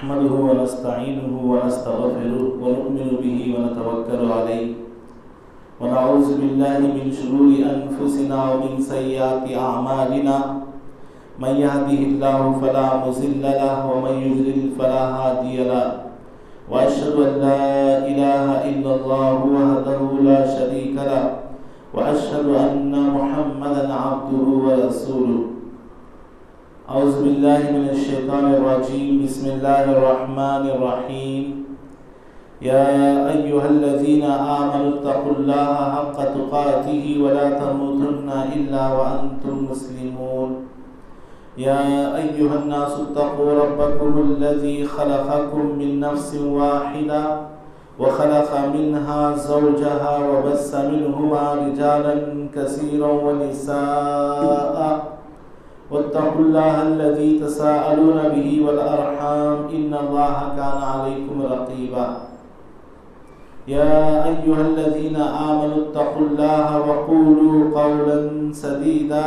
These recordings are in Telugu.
نحمده ونستعينه ونستغفره ونؤمن به ونتوكل عليه ونعوذ بالله من شرور أنفسنا ومن سيئات أعمالنا من يهده الله فلا مضل له ومن يضلل فلا هادي له وأشهد أن لا إله إلا الله وحده لا شريك له وأشهد أن محمدا عبده ورسوله. أعوذ بالله من الشيطان الرجيم. بسم الله الرحمن الرحيم. يا أيها الذين آمنوا اتقوا الله حق تقاته ولا تموتن إلا وأنتم مسلمون. يا أيها الناس اتقوا ربكم الذي خلقكم من نفس واحدة وخلق منها زوجها وبث منهما رجالا كثيرا ونساء واتقوا الله الذي تساءلون به والأرحام إن الله كان عليكم رقيبا. يا أيها الذين آمنوا اتقوا الله وقولوا قولا سديدا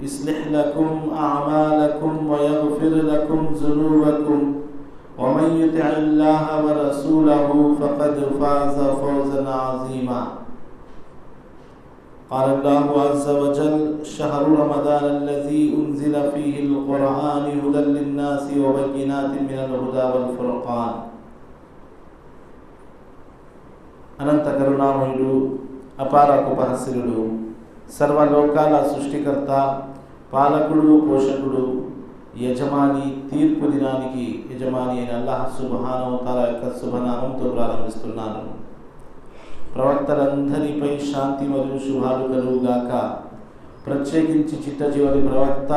يصلح لكم أعمالكم ويغفر لكم ذنوبكم ومن يطع الله ورسوله فقد فاز فوزا عظيما. قال الله عز وجل: شهر رمضان الذي أنزل فيه القرآن هدى للناس وبينات من الهدى والفرقان. అనంత కరుణామయుడు, అపార కృపాశీలుడు, సర్వలోకాల సృష్టికర్త, పాలకుడు, పోషకుడు, యజమాని, తీర్పు దినానికి యజమాని అయిన అల్లాహ్ సుబ్హానహు వ తఆలా యొక్క శుభనామంతో ప్రారంభిస్తున్నాను. ప్రవక్తలందరిపై శాంతి మరియు శుభాలు కలుగుగాక. ప్రత్యేకించి చిట్ట చివరి ప్రవక్త,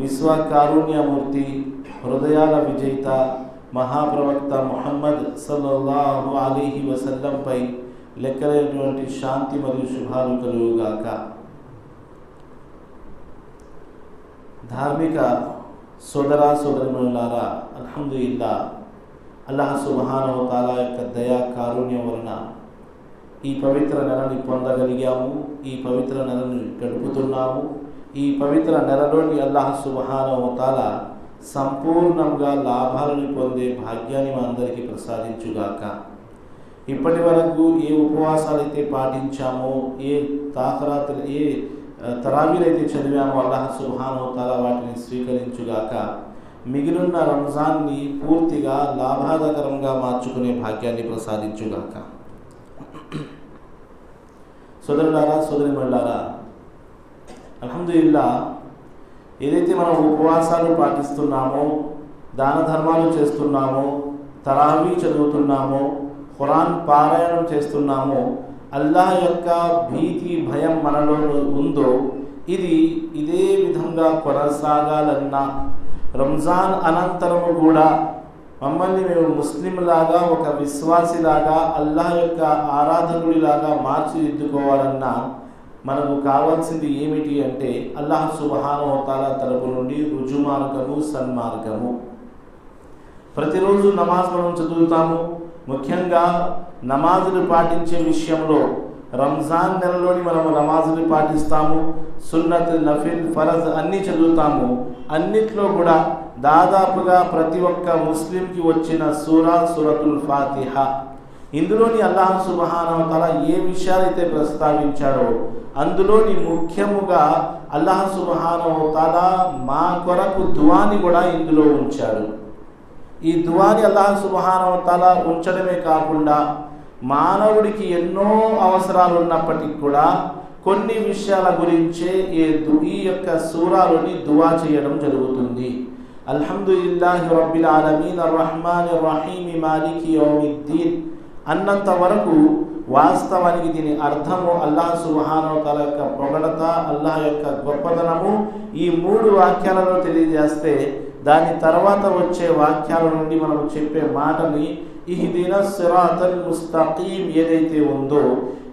విశ్వకారుణ్యమూర్తి, హృదయాల విజేత, మహాప్రవక్త ముహమ్మద్ సల్లల్లాహు అలైహి వసల్లంపై లెక్కలేనటువంటి శాంతి మరియు శుభాలు కలుగుగాక. ధార్మిక సోదరా సోదరిమణులారా, అల్హమ్దులిల్లా, అల్లాహ్ సుబ్హానహు వ తఆలా యొక్క దయా కారుణ్యం వలన ఈ పవిత్ర నెలని పొందగలిగాము. ఈ పవిత్ర నెలను గడుపుతున్నాము. ఈ పవిత్ర నెలలోని అల్లాహ్ సుబ్హానహు వ తఆలా సంపూర్ణంగా లాభాలను పొందే భాగ్యాన్ని మా అందరికీ ప్రసాదించుగాక. ఇప్పటి వరకు ఏ ఉపవాసాలు అయితే పాటించామో, ఏ తాకరాతులు, ఏ తరావీలు అయితే చదివామో అల్లాహ్ సుబ్హానహు వ తఆలా వాటిని స్వీకరించుగాక. మిగిలిన రంజాన్ని పూర్తిగా లాభాదకరంగా మార్చుకునే భాగ్యాన్ని ప్రసాదించుగాక. సోదరులారా, సోదరిమణులారా, అల్హమ్దులిల్లా, ఏదైతే మనం ఉపవాసాలు పాటిస్తున్నామో, దాన ధర్మాలు చేస్తున్నామో, తరావీ చదువుతున్నామో, ఖురాన్ పారాయణం చేస్తున్నామో, అల్లాహ్ యొక్క భీతి భయం మనలో ఉందో ఇది ఇదే విధంగా కొనసాగాలన్నా, రంజాన్ అనంతరము కూడా మమ్మల్ని మేము ముస్లింలాగా, ఒక విశ్వాసిలాగా, అల్లాహ్ యొక్క ఆరాధకుడిలాగా మార్చిదిద్దుకోవాలన్నా మనకు కావాల్సింది ఏమిటి అంటే అల్లాహ్ సుబ్హానహు వ తఆలా తరపు నుండి రుజుమార్గము, సన్మార్గము. ప్రతిరోజు నమాజ్ మనం చదువుతాము. ముఖ్యంగా నమాజులు పాటించే విషయంలో రంజాన్ నెలలోని మనము నమాజులు పాటిస్తాము. సున్నత్, నఫిల్, ఫరజ్ అన్నీ చదువుతాము. అన్నిట్లో కూడా దాదాపుగా ప్రతి ఒక్క ముస్లింకి వచ్చిన సూరతుల్ ఫాతిహా. ఇందులోని అల్లాహ్ సుబ్హానహు వ తఆలా ఏ విషయాలైతే ప్రస్తావించాడో అందులోని ముఖ్యముగా అల్లాహ్ సుబ్హానహు వ తఆలా మా కొరకు దుఆని కూడా ఇందులో ఉంచాడు. ఈ దుఆని అల్లాహ్ సుబ్హానహు వ తఆలా ఉంచడమే కాకుండా మానవుడికి ఎన్నో అవసరాలు ఉన్నప్పటికీ కూడా కొన్ని విషయాల గురించే ఈ యొక్క సూరాలోని దుఆ చేయడం జరుగుతుంది. అల్హమ్దులిల్లాహి రబ్బిల్ ఆలమీన్ అర్రహ్మానిర్ రహీం మాలికి యౌమిద్దీన్ అన్నంత వరకు వాస్తవానికి దీని అర్థము అల్లాహ్ సుబ్హానహు వ తఆలా యొక్క పొగడత, అల్లాహ్ యొక్క గొప్పతనము ఈ 3 వాక్యాలలో తెలియజేస్తే, దాని తర్వాత వచ్చే వాక్యాల నుండి మనం చెప్పే మాటని ఇహ్దినస్ సిరాతల్ ముస్తఖీం ఏదైతే ఉందో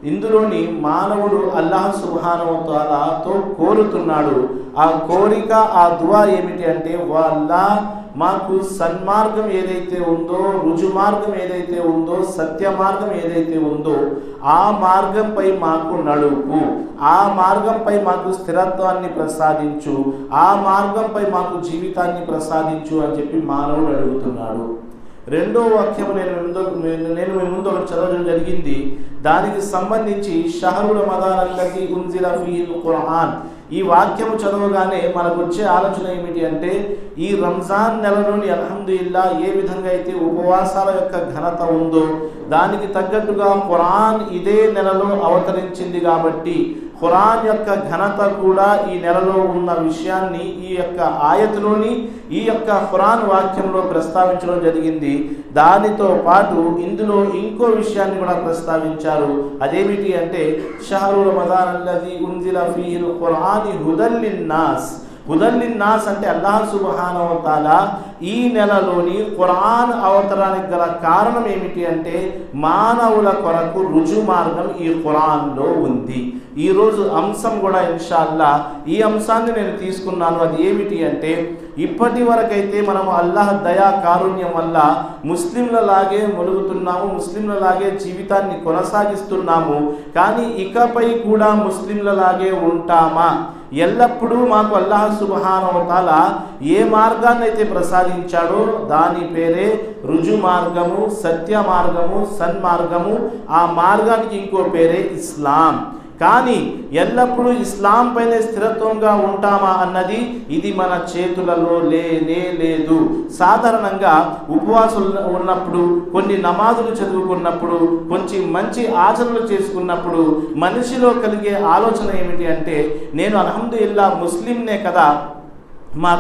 ఇందులోని మానవుడు అల్లాహ్ సుబ్హానహు వ తఆలాతో కోరుతున్నాడు. ఆ కోరిక, ఆ దుఆ ఏమిటి అంటే, అల్లాహ్ మాకు సన్మార్గం ఏదైతే ఉందో, రుజు మార్గం ఏదైతే ఉందో, సత్య మార్గం ఏదైతే ఉందో ఆ మార్గంపై మాకు నడుపు, ఆ మార్గంపై మాకు స్థిరత్వాన్ని ప్రసాదించు, ఆ మార్గంపై మాకు జీవితాన్ని ప్రసాదించు అని చెప్పి మానవుడు అడుగుతున్నాడు. రెండో వాక్యం నేను మీ ముందు ఒకటి చదవడం జరిగింది. దానికి సంబంధించి షహరుల్ రమదాన్ అల్లజీ ఉన్జిల ఫీహిల్ ఖురాన్, ఈ వాక్యము చదవగానే మనకు వచ్చే ఆలోచన ఏమిటి అంటే, ఈ రంజాన్ నెలలోని అల్హమ్దులిల్లా ఏ విధంగా అయితే ఉపవాసాల యొక్క ఘనత ఉందో దానికి తగ్గట్టుగా ఖురాన్ ఇదే నెలలో అవతరించింది కాబట్టి ఖురాన్ యొక్క ఘనత కూడా ఈ నెలలో ఉన్న విషయాన్ని ఈ యొక్క ఆయతులోని, ఈ యొక్క ఖురాన్ వాక్యంలో ప్రస్తావించడం జరిగింది. దానితో పాటు ఇందులో ఇంకో విషయాన్ని కూడా ప్రస్తావించారు. అదేమిటి అంటే, షహరుల్ రమదాన్ అల్లజీ ఉన్జిల ఫీహిల్ ఖురాన్ హుదల్ లిన్నాస్. హుదల్ లిన్నాస్ అంటే అల్లాహ్ సుబ్హానహు వ తఆలా ఈ నెలలోని ఖురాన్ అవతరానికి గల కారణం ఏమిటి అంటే, మానవుల కొరకు రుజు మార్గం ఈ ఖురాన్లో ఉంది. ఈరోజు అంశం కూడా ఇన్షాల్లా ఈ అంశాన్ని నేను తీసుకున్నాను. అది ఏమిటి అంటే, ఇప్పటి వరకైతే మనము అల్లాహ్ దయా కారుణ్యం వల్ల ముస్లింలలాగే మొలుగుతున్నాము, ముస్లింలలాగే జీవితాన్ని కొనసాగిస్తున్నాము. కానీ ఇకపై కూడా ముస్లింలలాగే ఉంటామా? ఎల్లప్పుడూ మాకు అల్లాహ్ సుబ్హానహు వ తఆలా ఏ మార్గాన్ని అయితే ప్రసాదించాడో దాని పేరే రుజు మార్గము, సత్య మార్గము, సన్మార్గము. ఆ మార్గానికి ఇంకో పేరే ఇస్లాం. కానీ ఎల్లప్పుడూ ఇస్లాం పైనే స్థిరత్వంగా ఉంటామా అన్నది ఇది మన చేతులలో లేనే లేదు. సాధారణంగా ఉపవాసం ఉన్నప్పుడు, కొన్ని నమాజులు చదువుకున్నప్పుడు, కొంచెం మంచి ఆచరణలు చేసుకున్నప్పుడు మనిషిలో కలిగే ఆలోచన ఏమిటి అంటే, నేను అల్హమ్దులిల్లా ముస్లింనే కదా, మా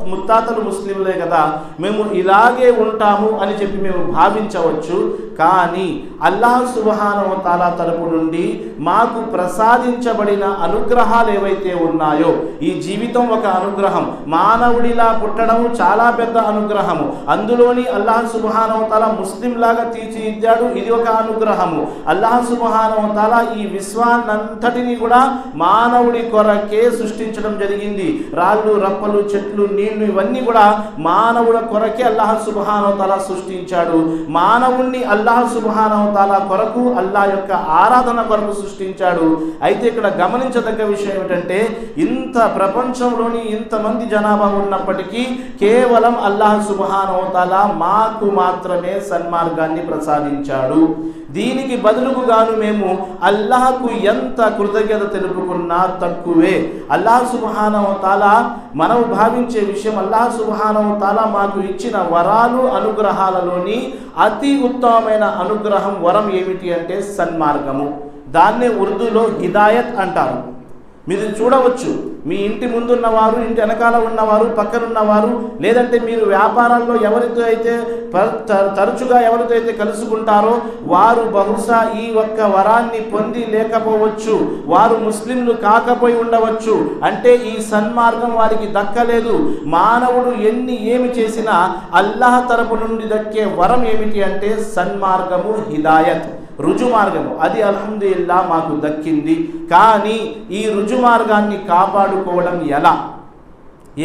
ముత్తాతలు ముస్లింలే కదా, మేము ఇలాగే ఉంటాము అని చెప్పి మేము భావించవచ్చు. కానీ అల్లాహ్ సుబ్హానహు వ తఆలా తరపు నుండి మాకు ప్రసాదించబడిన అనుగ్రహాలు ఏవైతే ఉన్నాయో, ఈ జీవితం ఒక అనుగ్రహం, మానవుడిలా పుట్టడం చాలా పెద్ద అనుగ్రహము. అందులోని అల్లాహ్ సుబ్హానహు వ తఆలా ముస్లింలాగా తీర్చిదిద్దాడు, ఇది ఒక అనుగ్రహము. అల్లాహ్ సుబ్హానహు వ తఆలా ఈ విశ్వాన్నంతటిని కూడా మానవుడి కొరకే సృష్టించడం జరిగింది. రాళ్ళు, రప్పలు, చెట్లు, నీళ్లు ఇవన్నీ కూడా మానవుల కొరకే అల్లాహ్ సుబ్హానహు వ తఆలా సృష్టించాడు. మానవుణ్ణి అల్లాహ్ సుబ్హానహు వ తఆలా కొరకు, అల్లాహ్ యొక్క ఆరాధన కొరకు సృష్టించాడు. అయితే ఇక్కడ గమనించదగ్గ విషయం ఏమిటంటే, ఇంత ప్రపంచంలోని ఇంతమంది జనాభా ఉన్నప్పటికీ కేవలం అల్లాహ్ సుబ్హానహు వ తఆలా మాకు మాత్రమే సన్మార్గాన్ని ప్రసాదించాడు. దీనికి బదులుగాను మేము అల్లాహకు ఎంత కృతజ్ఞత తెలుపుకున్నా తక్కువే. అల్లాహ్ సుబ్హానహు వ తఆలా మనం భావించే విషయం, అల్లాహ్ సుబ్హానహు వ తఆలా మాకు ఇచ్చిన వరాలు, అనుగ్రహాలలోని అతి ఉత్తమమైన అనుగ్రహం, వరం ఏమిటి అంటే సన్మార్గము. దాన్నే ఉర్దూలో హిదాయత్ అంటారు. మీరు చూడవచ్చు, మీ ఇంటి ముందున్నవారు, ఇంటి వెనకాల ఉన్నవారు, పక్కనున్నవారు, లేదంటే మీరు వ్యాపారాల్లో ఎవరితో అయితే తరచుగా ఎవరితో అయితే కలుసుకుంటారో వారు బహుశా ఈ ఒక్క వరాన్ని పొంది లేకపోవచ్చు, వారు ముస్లింలు కాకపోయి ఉండవచ్చు. అంటే ఈ సన్మార్గం వారికి దక్కలేదు. మానవుడు ఏమి చేసినా అల్లాహ్ తరపు నుండి దక్కే వరం ఏమిటి అంటే సన్మార్గము, హిదాయత్, రుజు మార్గము. అది అల్హమ్దులిల్లా మాకు దక్కింది. కానీ ఈ రుజు మార్గాన్ని కాపాడుకోవడం ఎలా?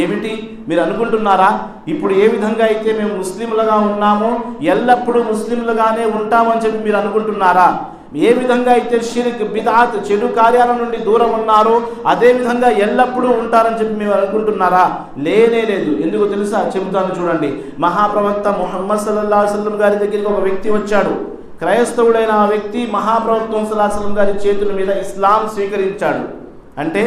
ఏమిటి మీరు అనుకుంటున్నారా? ఇప్పుడు ఏ విధంగా అయితే మేము ముస్లింలుగా ఉన్నామో ఎల్లప్పుడూ ముస్లింలుగానే ఉంటామని చెప్పి మీరు అనుకుంటున్నారా? ఏ విధంగా అయితే షిర్క్, బిద్అత్, చెడు కార్యాల నుండి దూరం ఉన్నారో అదే విధంగా ఎల్లప్పుడూ ఉంటారని చెప్పి మేము అనుకుంటున్నారా? లేనే లేదు. ఎందుకు తెలుసా? చెబుతాను చూడండి. మహాప్రవక్త ముహమ్మద్ సల్లల్లాహు అలైహి వసల్లం గారి దగ్గరికి ఒక వ్యక్తి వచ్చాడు. క్రైస్తవుడైన ఆ వ్యక్తి మహాప్రవక్త సల్లల్లాహు అలైహి వసల్లం గారి చేతుల మీద ఇస్లాం స్వీకరించాడు. అంటే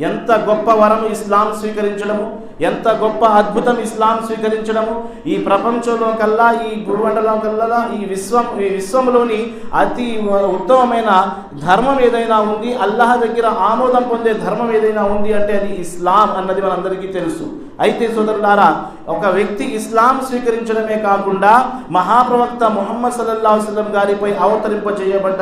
ఎంత గొప్ప వరం ఇస్లాం స్వీకరించడము, ఎంత గొప్ప అద్భుతం ఇస్లాం స్వీకరించడము. ఈ ప్రపంచంలో కల్లా, ఈ భూమండలం కల్లా, ఈ విశ్వంలోని అతి ఉత్తమమైన ధర్మం ఏదైనా ఉంది, అల్లాహ్ దగ్గర ఆమోదం పొందే ధర్మం ఏదైనా ఉంది అంటే అది ఇస్లాం అన్నది మనందరికీ తెలుసు. అయితే సోదరులారా, ఒక వ్యక్తి ఇస్లాం స్వీకరించడమే కాకుండా మహాప్రవక్త ముహమ్మద్ సల్లల్లాహు అలైహి వసల్లం గారిపై అవతరింపజేయబడ్డ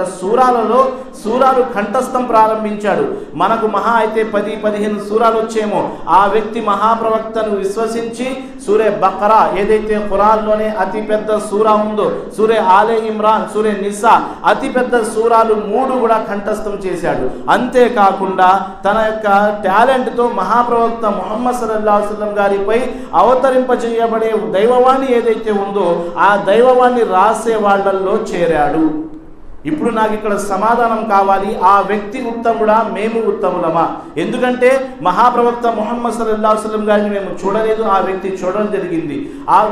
సూరాలు కంఠస్థం ప్రారంభించాడు. మనకు మహా అయితే 10-15 సూరాలు వచ్చేమో. ఆ వ్యక్తి మహాప్రవక్తను విశ్వసించి సూరే బకరా ఏదైతే ఖురాన్లోనే అతి పెద్ద సూరా ఉందో, సూరే ఆలే ఇమ్రాన్, సూరే నిసా, అతి పెద్ద సూరాలు 3 కూడా కంఠస్థం చేశాడు. అంతేకాకుండా తన యొక్క టాలెంట్తో మహాప్రవక్త ముహమ్మద్ సల్లల్లాహు అలైహి వసల్లం గారిపై అవతరింపజేయబడే దైవవాణి ఏదైతే ఉందో ఆ దైవవాణి రాసే వాళ్ళల్లో చేరాడు. ఇప్పుడు నాకు ఇక్కడ సమాధానం కావాలి, ఆ వ్యక్తి ఉత్తముడా, మేము ఉత్తములమా? ఎందుకంటే మహాప్రవక్త ముహమ్మద్ సల్లల్లాహు అలైహి వసల్లం గారిని మేము చూడలేదు, ఆ వ్యక్తి చూడడం జరిగింది.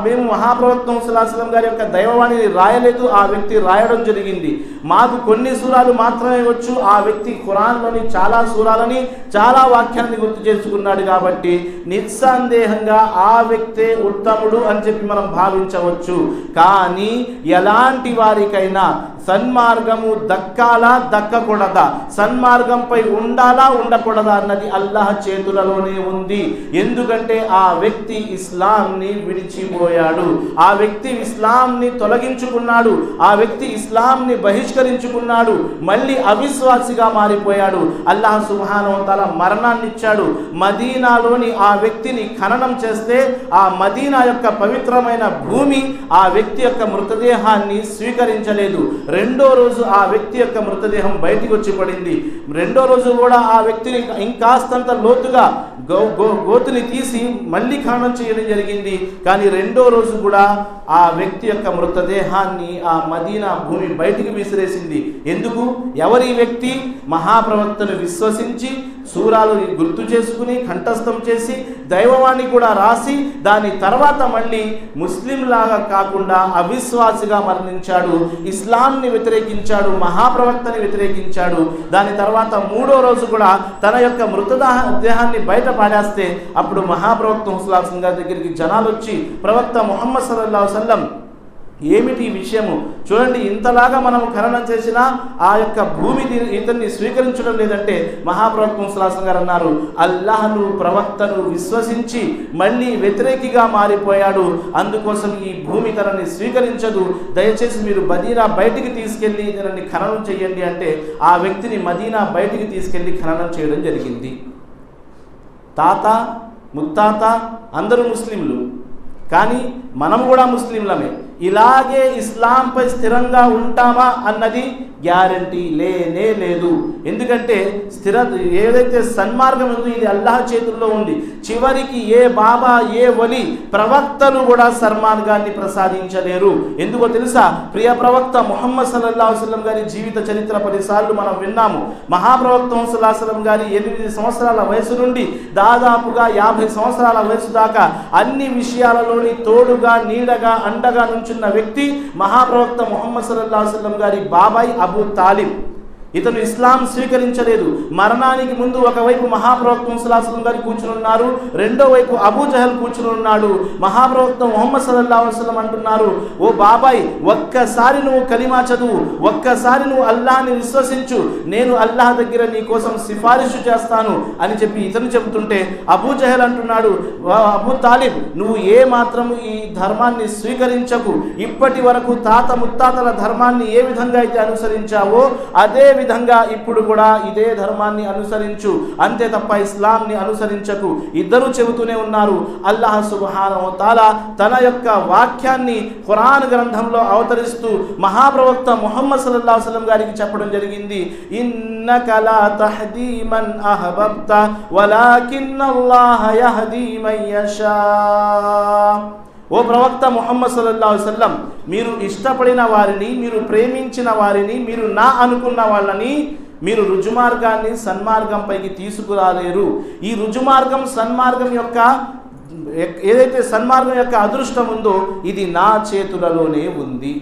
మేము మహాప్రవక్త సల్లల్లాహు అలైహి వసల్లం గారి యొక్క దైవవాణిని రాయలేదు, ఆ వ్యక్తి రాయడం జరిగింది. మాకు కొన్ని సూరాలు మాత్రమే వచ్చు, ఆ వ్యక్తి ఖురాన్లోని చాలా సూరాలని చాలా వాక్యాన్ని గుర్తు చేసుకున్నాడు. కాబట్టి నిస్సందేహంగా ఆ వ్యక్తే ఉత్తముడు అని చెప్పి మనం భావించవచ్చు. కానీ ఎలాంటి వారికైనా సన్మార్గము దక్కాలా దక్కకూడదా, సన్మార్గంపై ఉండాలా ఉండకూడదా అన్నది అల్లాహ్ చేతులలోనే ఉంది. ఎందుకంటే ఆ వ్యక్తి ఇస్లాంని విడిచిపోయాడు, ఆ వ్యక్తి ఇస్లాంని తొలగించుకున్నాడు, ఆ వ్యక్తి ఇస్లాంని బహిష్కరించుకున్నాడు, మళ్ళీ అవిశ్వాసిగా మారిపోయాడు. అల్లాహ్ సుబ్హానహు వ తఆలా మరణాన్ని ఇచ్చాడు. మదీనాలోని ఆ వ్యక్తిని ఖననం చేస్తే ఆ మదీనా యొక్క పవిత్రమైన భూమి ఆ వ్యక్తి యొక్క మృతదేహాన్ని స్వీకరించలేదు. రెండో రోజు ఆ వ్యక్తి యొక్క మృతదేహం బయటికి వచ్చి పడింది. రెండో రోజు కూడా ఆ వ్యక్తిని ఇంకాస్తంత లోతుగా గోతుని తీసి మళ్ళీ ఖననం చేయడం జరిగింది. కానీ రెండో రోజు కూడా ఆ వ్యక్తి యొక్క మృతదేహాన్ని ఆ మదీనా భూమి బయటికి విసిరేసింది. ఎందుకు? ఎవరి వ్యక్తి మహాప్రవక్తను విశ్వసించి సూరాలు గుర్తు చేసుకుని కంఠస్థం చేసి దైవవాణి కూడా రాసి దాని తర్వాత మళ్ళీ ముస్లిం లాగా కాకుండా అవిశ్వాసిగా మరణించాడు, ఇస్లాంని వ్యతిరేకించాడు, మహాప్రవక్తని వ్యతిరేకించాడు. దాని తర్వాత మూడో రోజు కూడా తన యొక్క మృతదేహాన్ని బయట పాడేస్తే అప్పుడు మహాప్రవక్త సల్లల్లాహు అలైహి వసల్లం దగ్గరికి జనాలు వచ్చి, ప్రవక్త ముహమ్మద్ సల్లల్లాహు అలైహి వసల్లం ఏమిటి ఈ విషయము? చూడండి, ఇంతలాగా మనం ఖననం చేసినా ఆ యొక్క భూమి ఇతన్ని స్వీకరించడం లేదంటే మహాప్రవక్త సల్లల్లాహు అలైహి వసల్లం గారు అన్నారు, అల్లాహ్ను ప్రవక్తను విశ్వసించి మళ్ళీ వ్యతిరేకిగా మారిపోయాడు, అందుకోసం ఈ భూమి తనని స్వీకరించదు, దయచేసి మీరు మదీనా బయటికి తీసుకెళ్ళి తనని ఖననం చేయండి అంటే ఆ వ్యక్తిని మదీనా బయటికి తీసుకెళ్ళి ఖననం చేయడం జరిగింది. తాత ముత్తాత అందరూ ముస్లింలు, కానీ మనం కూడా ముస్లింలమే. ఇలాగే ఇస్లాంపై స్థిరంగా ఉంటామా అన్నది గ్యారంటీ లేనే లేదు. ఎందుకంటే ఏదైతే సన్మార్గం ఉందో ఇది అల్లాహ్ చేతుల్లో ఉంది. చివరికి ఏ బాబా ఏ వలి ప్రవక్తలు కూడా సన్మార్గాన్ని ప్రసాదించలేరు. ఎందుకో తెలుసా? ప్రియ ప్రవక్త ముహమ్మద్ సల్లల్లాహు అలైహి వసల్లం గారి జీవిత చరిత్ర 10 సార్లు మనం విన్నాము. మహాప్రవక్త సల్లల్లాహు అలైహి వసల్లం గారి 8 సంవత్సరాల వయసు నుండి దాదాపుగా 50 సంవత్సరాల వయసు దాకా అన్ని విషయాలలోని తోడుగా నీడగా అండగా నుంచున్న వ్యక్తి మహాప్రవక్త ముహమ్మద్ సల్లల్లాహు అలైహి వసల్లం గారి బాబాయ్ అబూ తాలిబ్. ఇతను ఇస్లాం స్వీకరించలేదు. మరణానికి ముందు ఒకవైపు మహాప్రవక్త సల్లల్లాహు అలైహి వసల్లం గారు కూర్చుని ఉన్నారు, రెండో వైపు అబూ జహల్ కూర్చుని ఉన్నాడు. మహాప్రవక్త ముహమ్మద్ సల్లల్లాహు అలైహి వసల్లం అంటున్నారు, ఓ బాబాయ్, ఒక్కసారి నువ్వు కలిమా చదువు, ఒక్కసారి నువ్వు అల్లాహ్ని విశ్వసించు, నేను అల్లాహ్ దగ్గర నీ కోసం సిఫారిషు చేస్తాను అని చెప్పి ఇతను చెబుతుంటే అబూ జహల్ అంటున్నాడు, అబూ తాలిబ్, నువ్వు ఏ మాత్రము ఈ ధర్మాన్ని స్వీకరించకు, ఇప్పటి వరకు తాత ముత్తాతల ధర్మాన్ని ఏ విధంగా అయితే అనుసరించావో అదే విధంగా ఇప్పుడు కూడా ఇదే ధర్మాన్ని అనుసరించు, అంతే తప్ప ఇస్లాంని అనుసరించకు. ఇద్దరు చెబుతూనే ఉన్నారు. అల్లాహ్ సుబ్హానహు వ తఆలా తన యొక్క వాక్యాన్ని ఖురాన్ గ్రంథంలో అవతరిస్తూ మహాప్రవక్త ముహమ్మద్ సల్లల్లాహు అలైహి వసల్లం గారికి చెప్పడం జరిగింది, ఇన్నక లా తహ్దీ మన్ అహబబ్త వలాకిన్నల్లాహ యహ్దీ మన్ యషా. ఓ ప్రవక్త ముహమ్మద్ సల్లల్లాహు అలైహి వసల్లం, మీరు ఇష్టపడిన వారిని, మీరు ప్రేమించిన వారిని, మీరు నా అనుకున్న వాళ్ళని మీరు రుజుమార్గాన్ని సన్మార్గంపైకి తీసుకురాలేరు. ఈ రుజుమార్గం సన్మార్గం యొక్క ఏదైతే సన్మార్గం యొక్క అదృష్టం ఉందో ఇది నా చేతులలోనే ఉంది.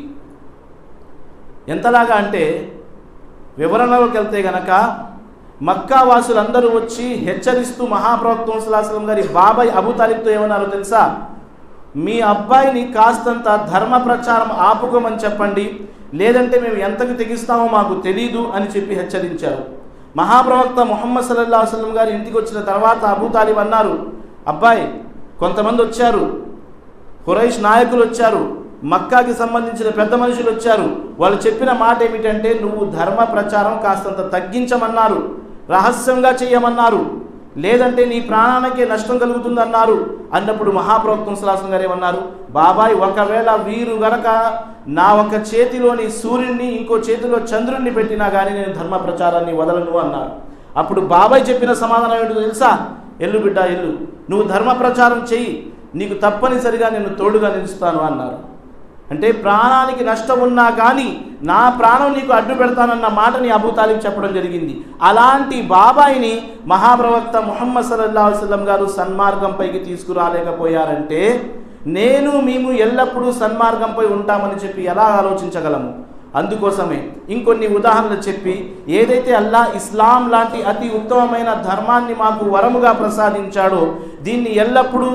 ఎంతలాగా అంటే వివరణలోకి వెళ్తే గనక మక్కా వాసులందరూ వచ్చి హెచ్చరిస్తూ మహాప్రవక్త సల్లల్లాహు అలైహి వసల్లం గారి బాబాయ్ అబూ తాలిబ్తో ఏమన్నారో తెలుసా? మీ అబ్బాయిని కాస్తంత ధర్మ ప్రచారం ఆపుకోమని చెప్పండి, లేదంటే మేము ఎంతకు తెగిస్తామో మాకు తెలీదు అని చెప్పి హెచ్చరించారు. మహాప్రవక్త ముహమ్మద్ సల్లల్లాహు అలైహి వసల్లం గారి ఇంటికి వచ్చిన తర్వాత అబూ తాలిబ్ అన్నారు, అబ్బాయి, కొంతమంది వచ్చారు, ఖురైష్ నాయకులు వచ్చారు, మక్కాకి సంబంధించిన పెద్ద మనుషులు వచ్చారు. వాళ్ళు చెప్పిన మాట ఏమిటంటే నువ్వు ధర్మ ప్రచారం కాస్తంత తగ్గించమన్నారు, రహస్యంగా చేయమన్నారు, లేదంటే నీ ప్రాణానికే నష్టం కలుగుతుంది అన్నారు. అన్నప్పుడు మహాప్రవక్త సల్లల్లాహు అలైహి వసల్లం గారు ఏమన్నారు? బాబాయ్, ఒకవేళ వీరు గనక నా ఒక చేతిలోని సూర్యుడిని ఇంకో చేతిలో చంద్రుడిని పెట్టినా కానీ నేను ధర్మ ప్రచారాన్ని వదలను అన్నారు. అప్పుడు బాబాయ్ చెప్పిన సమాధానం ఏంటో తెలుసా? ఎల్లు బిడ్డ ఎల్లు, నువ్వు ధర్మ ప్రచారం చెయ్యి, నీకు తప్పనిసరిగా నేను తోడుగా నిలుస్తాను అన్నారు. అంటే ప్రాణానికి నష్టం ఉన్నా కానీ నా ప్రాణం నీకు అడ్డు పెడతానన్న మాటని అబూ తాలిబ్ చెప్పడం జరిగింది. అలాంటి బాబాయిని మహాప్రవక్త ముహమ్మద్ సల్లల్లాహు అలైహి వసల్లం గారు సన్మార్గంపైకి తీసుకురాలేకపోయారంటే మేము ఎల్లప్పుడూ సన్మార్గంపై ఉంటామని చెప్పి ఎలా ఆలోచించగలము? అందుకోసమే ఇంకొన్ని ఉదాహరణలు చెప్పి ఏదైతే అల్లాహ్ ఇస్లాం లాంటి అతి ఉత్తమమైన ధర్మాన్ని మాకు వరముగా ప్రసాదించాడో దీన్ని ఎల్లప్పుడూ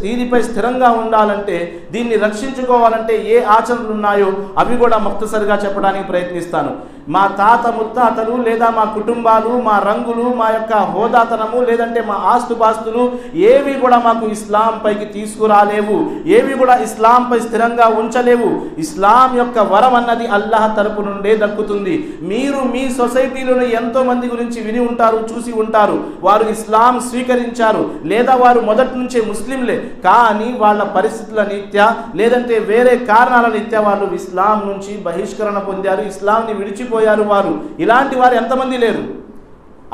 దీనిపై స్థిరంగా ఉండాలంటే, దీన్ని రక్షించుకోవాలంటే ఏ ఆచరణలు ఉన్నాయో అవి కూడా ముక్తసరిగా చెప్పడానికి ప్రయత్నిస్తాను. మా తాత ముత్తాతలు లేదా మా కుటుంబాలు, మా రంగులు, మా యొక్క హోదాతనము లేదంటే మా ఆస్తుపాస్తులు ఏవి కూడా మాకు ఇస్లాం పైకి తీసుకురాలేవు, ఏవి కూడా ఇస్లాంపై స్థిరంగా ఉంచలేవు. ఇస్లాం యొక్క వరం అన్నది అల్లాహ్ తరపు నుండే దక్కుతుంది. మీరు మీ సొసైటీలోని ఎంతో మంది గురించి విని ఉంటారు, చూసి ఉంటారు. వారు ఇస్లాం స్వీకరించారు లేదా వారు మొదటి నుంచే ముస్లింలే, కానీ వాళ్ళ పరిస్థితుల రీత్యా లేదంటే వేరే కారణాల రీత్యా వాళ్ళు ఇస్లాం నుంచి బహిష్కరణ పొందారు, ఇస్లాంని విడిచిపోయారు. వారు ఇలాంటి వారు ఎంతమంది లేరు?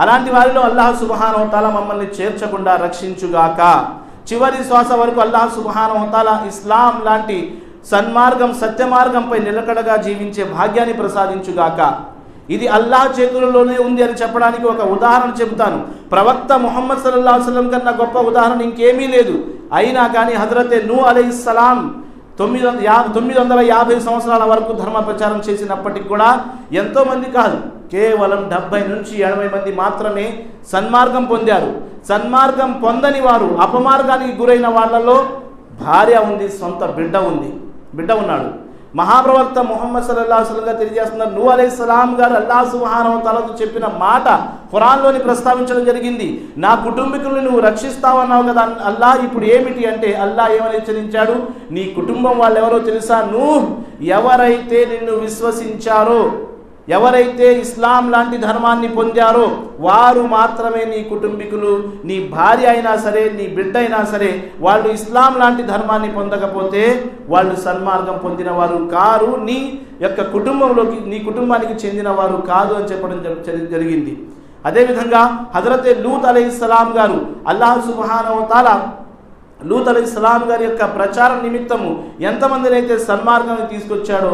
అలాంటి వారిలో అల్లాహ్ సుబ్హానహు వ తఆలా మమ్మల్ని చేర్చకుండా రక్షించుగాక. చివరి శ్వాస వరకు అల్లాహ్ సుబ్హానహు వ తఆలా ఇస్లాం లాంటి సన్మార్గం, సత్యమార్గంపై నిలకడగా జీవించే భాగ్యాన్ని ప్రసాదించుగాక. ఇది అల్లాహ్ చేతులలోనే ఉంది అని చెప్పడానికి ఒక ఉదాహరణ చెబుతాను. ప్రవక్త ముహమ్మద్ సల్లల్లాహు అలైహి వసల్లం కన్నా గొప్ప ఉదాహరణ ఇంకేమీ లేదు. అయినా కానీ హజరతే నూ అలైహిస్సలాం 950 సంవత్సరాల వరకు ధర్మ ప్రచారం చేసినప్పటికి కూడా ఎంతోమంది కాదు, కేవలం 70 నుంచి 80 మంది మాత్రమే సన్మార్గం పొందారు. సన్మార్గం పొందని వారు, అపమార్గానికి గురైన వాళ్ళలో భార్య ఉంది, సొంత బిడ్డ ఉన్నాడు. మహాప్రవక్త ముహమ్మద్ సల్లల్లాహు అలైహి వసల్లం గారు తెలియజేస్తున్నారు, నూహ్ అలైహిస్సలాం గారు అల్లాహ్ సుబ్హానహు వ తఆలాతో చెప్పిన మాట ఖురాన్లోని ప్రస్తావించడం జరిగింది. నా కుటుంబీకులను నువ్వు రక్షిస్తావన్నావు కదా అల్లాహ్, ఇప్పుడు ఏమిటి అంటే అల్లాహ్ ఏమని హెచ్చరించాడు? నీ కుటుంబం వాళ్ళు ఎవరో తెలుసా? నూహ్, ఎవరైతే నిన్ను విశ్వసించారో, ఎవరైతే ఇస్లాం లాంటి ధర్మాన్ని పొందారో వారు మాత్రమే నీ కుటుంబీకులు. నీ భార్య అయినా సరే, నీ బిడ్డ అయినా సరే, వాళ్ళు ఇస్లాం లాంటి ధర్మాన్ని పొందకపోతే వాళ్ళు సన్మార్గం పొందిన వారు కారు, నీ యొక్క కుటుంబంలోకి, నీ కుటుంబానికి చెందిన వారు కాదు అని చెప్పడం జరిగింది. అదేవిధంగా హజరతే లూత్ అలైహిస్సలాం గారు, అల్లాహ్ సుబ్హానహు వ తఆలా లూత్ అలైహిస్సలాం గారి యొక్క ప్రచారం నిమిత్తము ఎంతమందిని అయితే సన్మార్గానికి తీసుకొచ్చాడో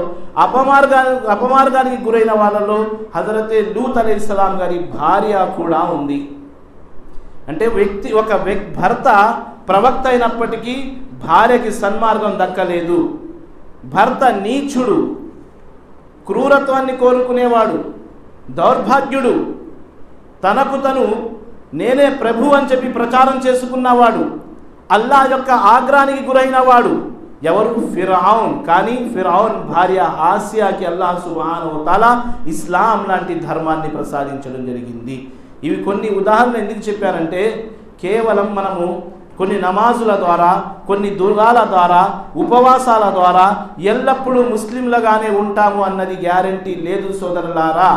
అపమార్గానికి గురైన వాళ్ళలో హజరతే లూత్ అలైహిస్సలాం గారి భార్య కూడా ఉంది. అంటే భర్త ప్రవక్త అయినప్పటికీ భార్యకి సన్మార్గం దక్కలేదు. భర్త నీచుడు, క్రూరత్వాన్ని కోరుకునేవాడు, దౌర్భాగ్యుడు, తనకు తను నేనే ప్రభు అని చెప్పి ప్రచారం చేసుకున్నవాడు, అల్లాహ్ యొక్క ఆగ్రహానికి గురైన వాడు ఎవరు? ఫిర్ఔన్. కానీ ఫిర్ఔన్ భార్య ఆసియాకి అల్లాహ్ సుబ్హానహు వ తఆలా ఇస్లాం లాంటి ధర్మాన్ని ప్రసాదించడం జరిగింది. ఇవి కొన్ని ఉదాహరణలు ఎందుకు చెప్పారంటే, కేవలం మనము కొన్ని నమాజుల ద్వారా, కొన్ని దుర్గాల ద్వారా, ఉపవాసాల ద్వారా ఎల్లప్పుడూ ముస్లింలుగానే ఉంటాము అన్నది గ్యారంటీ లేదు సోదరులారా.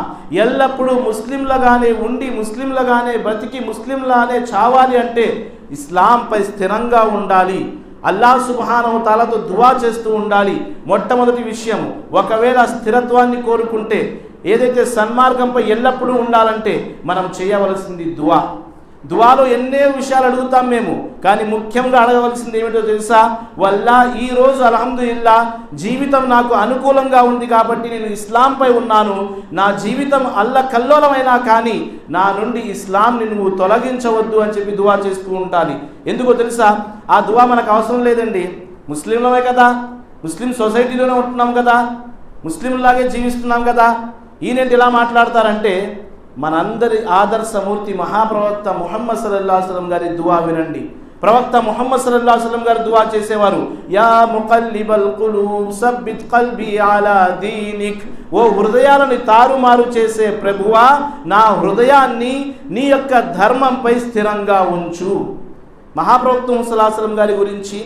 ఎల్లప్పుడూ ముస్లింలుగానే ఉండి, ముస్లింలుగానే బ్రతికి, ముస్లింలానే చావాలి అంటే ఇస్లాంపై స్థిరంగా ఉండాలి. అల్లాహ్ సుబ్హానహు వ తఆలాతో దువా చేస్తూ ఉండాలి. మొట్టమొదటి విషయం, ఒకవేళ స్థిరత్వాన్ని కోరుకుంటే, ఏదైతే సన్మార్గంపై ఎల్లప్పుడూ ఉండాలంటే మనం చేయవలసింది దువా. దువాలో ఎన్నో విషయాలు అడుగుతాం మేము, కానీ ముఖ్యంగా అడగవలసింది ఏమిటో తెలుసా? వల్లా ఈరోజు అల్హమ్దులిల్లా జీవితం నాకు అనుకూలంగా ఉంది కాబట్టి నేను ఇస్లాంపై ఉన్నాను. నా జీవితం అల్లకల్లోలమైనా కానీ నా నుండి ఇస్లాంని నువ్వు తొలగించవద్దు అని చెప్పి దువా చేస్తూ ఉండాలి. ఎందుకో తెలుసా? ఆ దువా మనకు అవసరం లేదండి. ముస్లింలమే కదా, ముస్లిం సొసైటీలోనే ఉంటున్నాం కదా, ముస్లింలాగే జీవిస్తున్నాం కదా. ఈయనేంటి ఇలా మాట్లాడతారంటే, మనందరి ఆదర్శమూర్తి మహాప్రవక్త ముహమ్మద్ సల్లల్లాహు అలైహి వసల్లం గారి దువా వినండి. ప్రవక్త ముహమ్మద్ సల్లల్లాహు అలైహి వసల్లం గారు దువా చేసేవారు, యా ముకల్లిబల్ ఖులూబ్ సబ్బిత్ ఖల్బి అలా దీనిక్. ఓ హృదయాలను తారుమారు చేసే ప్రభువా, నా హృదయాన్ని నీ యొక్క ధర్మంపై స్థిరంగా ఉంచు. మహాప్రవక్త ముహమ్మద్ సల్లల్లాహు అలైహి వసల్లం గారి గురించి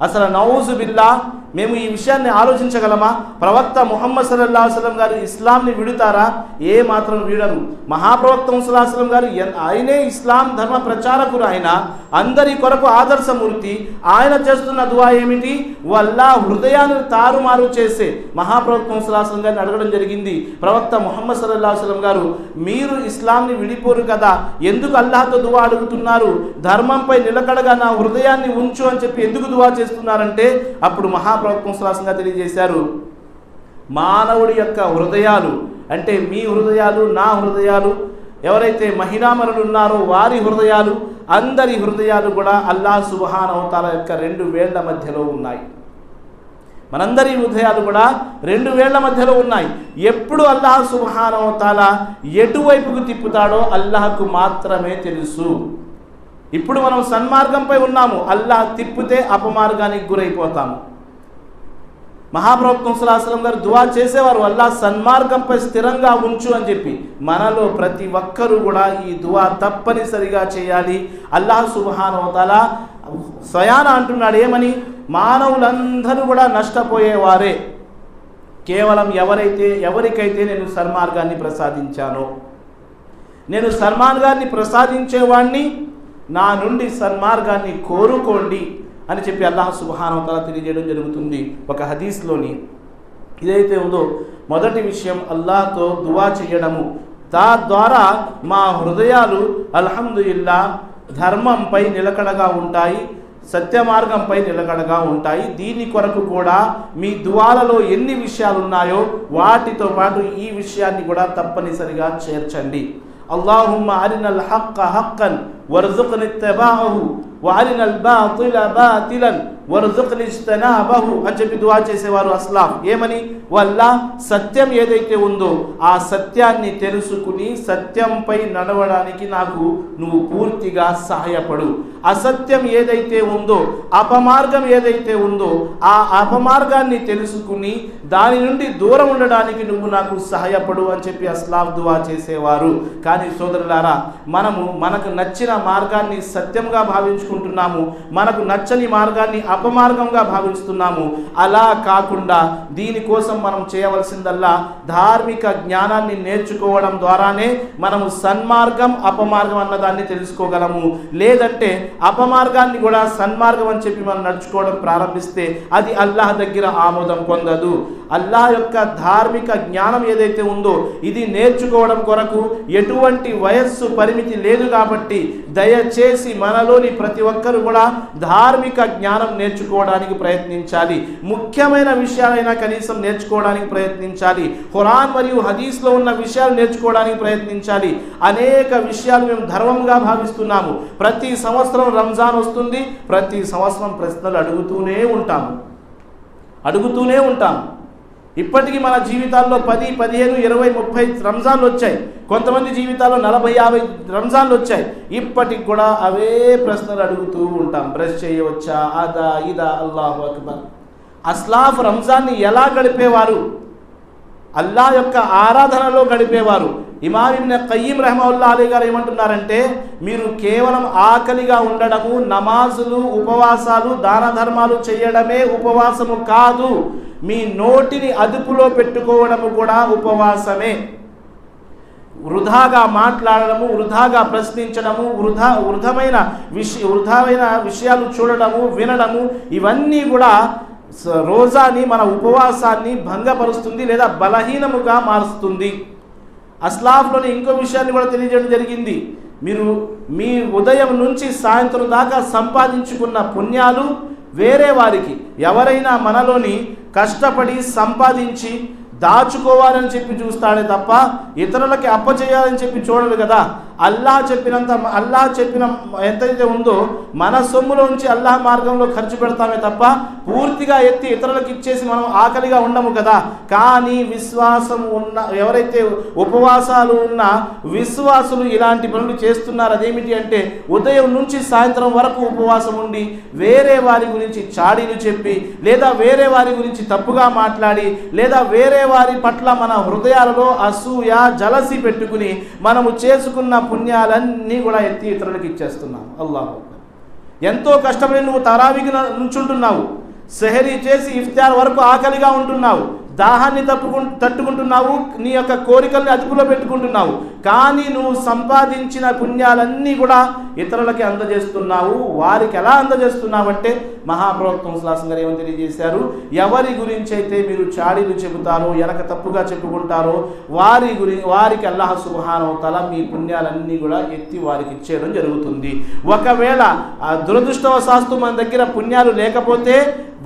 అసలు నౌజు బిల్లా మేము ఈ విషయాన్ని ఆలోచించగలమా? ప్రవక్త ముహమ్మద్ సల్లల్లాహు అలైహి వసల్లం గారు ఇస్లాంని విడుతారా? ఏ మాత్రం వీడరు. మహాప్రవక్త సల్లల్లాహు అలైహి వసల్లం గారు ఆయనే ఇస్లాం ధర్మ ప్రచారకుడు, ఆయన అందరి కొరకు ఆదర్శమూర్తి. ఆయన చేస్తున్న దువా ఏమిటి? వల్లా హృదయాన్ని తారుమారు చేసే మహాప్రవక్త సల్లల్లాహు అలైహి వసల్లం గారిని అడగడం జరిగింది. ప్రవక్త ముహమ్మద్ సల్లల్లాహు అలైహి వసల్లం గారు, మీరు ఇస్లాంని విడిపోరు కదా, ఎందుకు అల్లాహ్తో దువా అడుగుతున్నారు? ధర్మంపై నిలకడగా నా హృదయాన్ని ఉంచు అని చెప్పి ఎందుకు దువా చేస్తున్నారంటే, అప్పుడు మహాప్రవక్త సల్లల్లాహు అలైహి వసల్లం గారు తెలియజేశారు, మానవుడి యొక్క హృదయాలు అంటే మీ హృదయాలు, నా హృదయాలు, ఎవరైతే మహిళామరులు ఉన్నారో వారి హృదయాలు, అందరి హృదయాలు కూడా అల్లాహ్ సుబ్హానహు వ తఆలా యొక్క 2 వేళ్ల మధ్యలో ఉన్నాయి. మనందరి హృదయాలు కూడా 2 వేళ్ల మధ్యలో ఉన్నాయి. ఎప్పుడు అల్లాహ్ సుబ్హానహు వ తఆలా ఎటువైపుకు తిప్పుతాడో అల్లాహ్కు మాత్రమే తెలుసు. ఇప్పుడు మనం సన్మార్గంపై ఉన్నాము, అల్లాహ్ తిప్పితే అపమార్గానికి గురైపోతాము. మహాప్రవక్త సల్లల్లాహు అలైహి వసల్లం గారు దువా చేసేవారు, అల్లాహ్ సన్మార్గంపై స్థిరంగా ఉంచు అని చెప్పి. మనలో ప్రతి ఒక్కరూ కూడా ఈ దువా తప్పనిసరిగా చేయాలి. అల్లాహ్ సుబ్హానహు వ తఆలా స్వయాన అంటున్నాడు, ఏమని? మానవులందరూ కూడా నష్టపోయేవారే, కేవలం ఎవరికైతే నేను సన్మార్గాన్ని ప్రసాదించానో, నేను సన్మార్గాన్ని ప్రసాదించేవాడిని, నా నుండి సన్మార్గాన్ని కోరుకోండి అని చెప్పి అల్లాహ్ సుబ్హానహు వ తఆలా తెలియజేయడం జరుగుతుంది. ఒక హదీస్లోని ఇదైతే ఉందో మొదటి విషయం అల్లాహ్తో దువా చేయడము, తద్వారా మా హృదయాలు అల్హమ్దులిల్లా ధర్మంపై నిలకడగా ఉంటాయి, సత్య మార్గంపై నిలకడగా ఉంటాయి. దీని కొరకు కూడా మీ దువాలలో ఎన్ని విషయాలు ఉన్నాయో వాటితో పాటు ఈ విషయాన్ని కూడా తప్పనిసరిగా చేర్చండి. అల్లాహుమ్మ అరినల్ హక్క హక్కన్ వర్జుక్ని ఇత్తబాఅహు వఅరినల్ బాతిల బాతిలన్ వర్జుక్ని ఇజ్తనాబహు అని చెప్పి దువా చేసేవారు అస్లాం. ఏమని? వల్ల సత్యం ఏదైతే ఉందో ఆ సత్యాన్ని తెలుసుకుని సత్యంపై నడవడానికి నాకు నువ్వు పూర్తిగా సహాయపడు. అసత్యం ఏదైతే ఉందో, అపమార్గం ఏదైతే ఉందో ఆ అపమార్గాన్ని తెలుసుకుని దాని నుండి దూరం ఉండడానికి నువ్వు నాకు సహాయపడు అని చెప్పి అస్లాం దువా చేసేవారు. కానీ సోదరులారా, మనకు నచ్చిన మార్గాన్ని సత్యంగా భావించుకుంటున్నాము, మనకు నచ్చని మార్గాన్ని అపమార్గంగా భావిస్తున్నాము. అలా కాకుండా దీనికోసం మనం చేయవలసిందల్లా ధార్మిక జ్ఞానాన్ని నేర్చుకోవడం ద్వారానే మనము సన్మార్గం అపమార్గం అన్నదాన్ని తెలుసుకోగలము. లేదంటే అపమార్గాన్ని కూడా సన్మార్గం అని చెప్పి మనం నడుచుకోవడం ప్రారంభిస్తే అది అల్లాహ్ దగ్గర ఆమోదం పొందదు. అల్లాహ్ యొక్క ధార్మిక జ్ఞానం ఏదైతే ఉందో ఇది నేర్చుకోవడం కొరకు ఎటువంటి వయస్సు పరిమితి లేదు. కాబట్టి దయచేసి మనలోని ప్రతి ఒక్కరు కూడా ధార్మిక జ్ఞానం నేర్చుకోవడానికి ప్రయత్నించాలి. ముఖ్యమైన విషయాలైనా కనీసం నేర్చుకోవడానికి ప్రయత్నించాలి. ఖురాన్ మరియు హదీస్లో ఉన్న విషయాలు నేర్చుకోవడానికి ప్రయత్నించాలి. అనేక విషయాలు మేము ధర్మంగా భావిస్తున్నాము. ప్రతి సంవత్సరం రంజాన్ వస్తుంది, ప్రతి సంవత్సరం ప్రశ్నలు అడుగుతూనే ఉంటాము. ఇప్పటికీ మన జీవితాల్లో 10, 15, 20, 30 రంజాన్లు వచ్చాయి. కొంతమంది జీవితాల్లో 40, 50 రంజాన్లు వచ్చాయి. ఇప్పటికి కూడా అవే ప్రశ్నలు అడుగుతూ ఉంటాం. బ్రష్ చేయవచ్చా, అదా ఇదా, అల్లాహు అక్బర్. అస్లాఫ్ రంజాన్ని ఎలా గడిపేవారు? అల్లాహ్ యొక్క ఆరాధనలో గడిపేవారు. ఇమామ్ ఇబ్న్ ఖయ్యిమ్ రహిమహుల్లాహ్ అలైహి గారు ఏమంటున్నారంటే, మీరు కేవలం ఆకలిగా ఉండడము, నమాజులు, ఉపవాసాలు, దాన ధర్మాలు చేయడమే ఉపవాసము కాదు, మీ నోటిని అదుపులో పెట్టుకోవడము కూడా ఉపవాసమే. వృధాగా మాట్లాడడము, వృధాగా ప్రశ్నించడము, వృధమైన విషయాలు చూడడము, వినడము, ఇవన్నీ కూడా రోజాని, మన ఉపవాసాన్ని భంగపరుస్తుంది లేదా బలహీనముగా మారుస్తుంది. అస్లాఫ్లోని ఇంకో విషయాన్ని కూడా తెలియజేయడం జరిగింది. మీరు మీ ఉదయం నుంచి సాయంత్రం దాకా సంపాదించుకున్న పుణ్యాలు వేరే వారికి, ఎవరైనా మనలోని కష్టపడి సంపాదించి దాచుకోవాలని చెప్పి చూస్తాడే తప్ప ఇతరులకి అప్పచేయాలని చెప్పి చూడడు కదా. అల్లాహ్ చెప్పిన ఎంతైతే ఉందో మన సొమ్ములోంచి అల్లాహ్ మార్గంలో ఖర్చు పెడతామే తప్ప పూర్తిగా ఎత్తి ఇతరులకు ఇచ్చేసి మనం ఆకలిగా ఉండము కదా. కానీ విశ్వాసం ఉన్న ఎవరైతే ఉపవాసాలు ఉన్న విశ్వాసులు ఇలాంటి పనులు చేస్తున్నారు. అదేమిటి అంటే ఉదయం నుంచి సాయంత్రం వరకు ఉపవాసం ఉండి వేరే వారి గురించి చాడీలు చెప్పి, లేదా వేరే వారి గురించి తప్పుగా మాట్లాడి, లేదా వేరే వారి పట్ల మన హృదయాలలో అసూయ, జలసి పెట్టుకుని మనము చేసుకున్న పుణ్యాలన్నీ కూడా ఎత్తి ఇతరులకు ఇచ్చేస్తున్నాం. అల్లాహు ఎంతో కష్టపడి నువ్వు తరావీకి నుంచుంటున్నావు, సెహరీ చేసి ఇఫ్తార్ వరకు ఆకలిగా ఉంటున్నావు, దాహాన్ని తట్టుకుంటున్నావు, నీ యొక్క కోరికల్ని అదుపులో పెట్టుకుంటున్నావు, కానీ నువ్వు సంపాదించిన పుణ్యాలన్నీ కూడా ఇతరులకి అందజేస్తున్నావు. వారికి ఎలా అందజేస్తున్నావు అంటే మహాప్రవక్త ముస్లాసం గారు ఏమని తెలియజేశారు, ఎవరి గురించి అయితే మీరు చాడీలు చెబుతారో, వెనక తప్పుగా చెప్పుకుంటారో వారికి అల్లాహ్ సుబ్హానహు వ తఆలా మీ పుణ్యాలన్నీ కూడా ఎత్తి వారికి ఇచ్చేయడం జరుగుతుంది. ఒకవేళ దురదృష్టవశాత్తు మన దగ్గర పుణ్యాలు లేకపోతే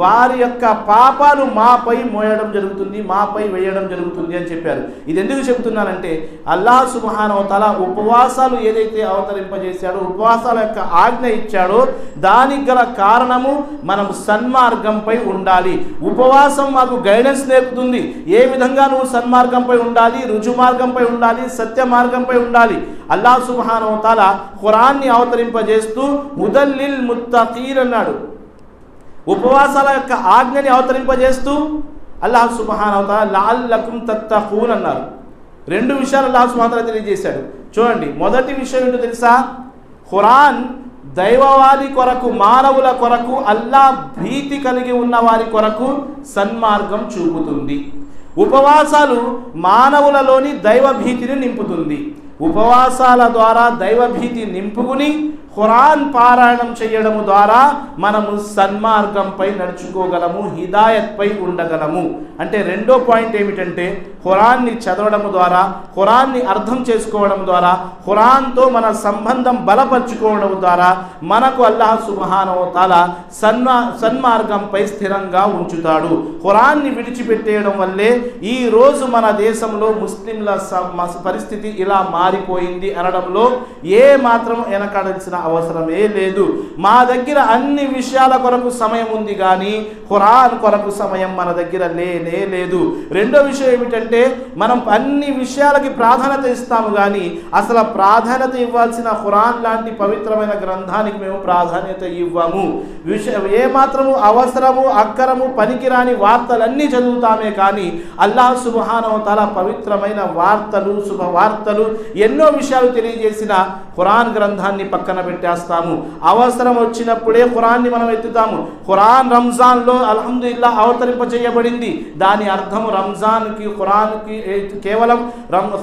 వారి యొక్క పాపాలు మాపై మోయడం జరుగుతుంది, మాపై వేయడం జరుగుతుంది అని చెప్పారు. ఇది ఎందుకు చెబుతున్నానంటే అల్లాహ్ సుబ్హానహు వ తఆలా ఉపవాసాలు ఏదైతే అవతరింపజేశాడో, ఉపవాసాల యొక్క ఆజ్ఞ ఇచ్చాడో దానికి గల కారణము మనం సన్మార్గంపై ఉండాలి. ఉపవాసం మాకు గైడెన్స్ నేర్పుతుంది, ఏ విధంగా నువ్వు సన్మార్గంపై ఉండాలి, రుజు మార్గంపై ఉండాలి, సత్య మార్గంపై ఉండాలి. అల్లాహ్ సుబ్హానహు వ తఆలా ఖురాన్ని అవతరింపజేస్తూ హుదల్లిల్ ముత్తఖీన్ అన్నాడు. ఉపవాసాల యొక్క ఆజ్ఞని అవతరింపజేస్తూ అల్లాహ్ సుబ్హానహు వ తఆలా లఅల్లకుం తత్తఖూన్ అన్నారు. రెండు విషయాలు అల్లాహ్ సుబ్హానహు వ తఆలా తెలియజేశాడు. చూడండి, మొదటి విషయం ఏంటో తెలుసా, ఖురాన్ దైవవాది కొరకు, మానవుల కొరకు, అల్లాహ్ భీతి కలిగి ఉన్న వారి కొరకు సన్మార్గం చూపుతుంది. ఉపవాసాలు మానవులలోని దైవ భీతిని నింపుతుంది. ఉపవాసాల ద్వారా దైవభీతి నింపుకుని ఖురాన్ పారాయణం చేయడము ద్వారా మనము సన్మార్గంపై నడుచుకోగలము, హిదాయత్పై ఉండగలము. అంటే రెండో పాయింట్ ఏమిటంటే ఖురాన్ని చదవడం ద్వారా, ఖురాన్ని అర్థం చేసుకోవడం ద్వారా, ఖురాన్తో మన సంబంధం బలపరుచుకోవడం ద్వారా మనకు అల్లాహ్ సుబ్హానహు వ తఆలా సన్మార్గంపై స్థిరంగా ఉంచుతాడు. ఖురాన్ని విడిచిపెట్టేయడం వల్లే ఈ రోజు మన దేశంలో ముస్లింల పరిస్థితి ఇలా మారిపోయింది అనడంలో ఏ మాత్రం వెనకాడాల్సిన అవసరమే లేదు. మా దగ్గర అన్ని విషయాల కొరకు సమయం ఉంది, కానీ ఖురాన్ కొరకు సమయం మన దగ్గర లేనే లేదు. రెండో విషయం ఏమిటంటే మనం అన్ని విషయాలకి ప్రాధాన్యత ఇస్తాము, కానీ అసలు ప్రాధాన్యత ఇవ్వాల్సిన ఖురాన్ లాంటి పవిత్రమైన గ్రంథానికి మేము ప్రాధాన్యత ఇవ్వము. ఏ మాత్రము అవసరము, అక్కరము, పనికిరాని వార్తలన్నీ చదువుతామే, కానీ అల్లాహ్ సుబ్హానహు వ తఆలా పవిత్రమైన వార్తలు, శుభవార్తలు, ఎన్నో విషయాలు తెలియజేసిన ఖురాన్ గ్రంథాన్ని పక్కన పెట్టేస్తాము. అవసరం వచ్చినప్పుడే ఖురాన్ని మనం ఎత్తుతాము. ఖురాన్ రంజాన్లో అల్హమ్దులిల్లాహ్ అవతరింపజేయబడింది. దాని అర్థం రంజాన్కి, ఖురాన్కి కేవలం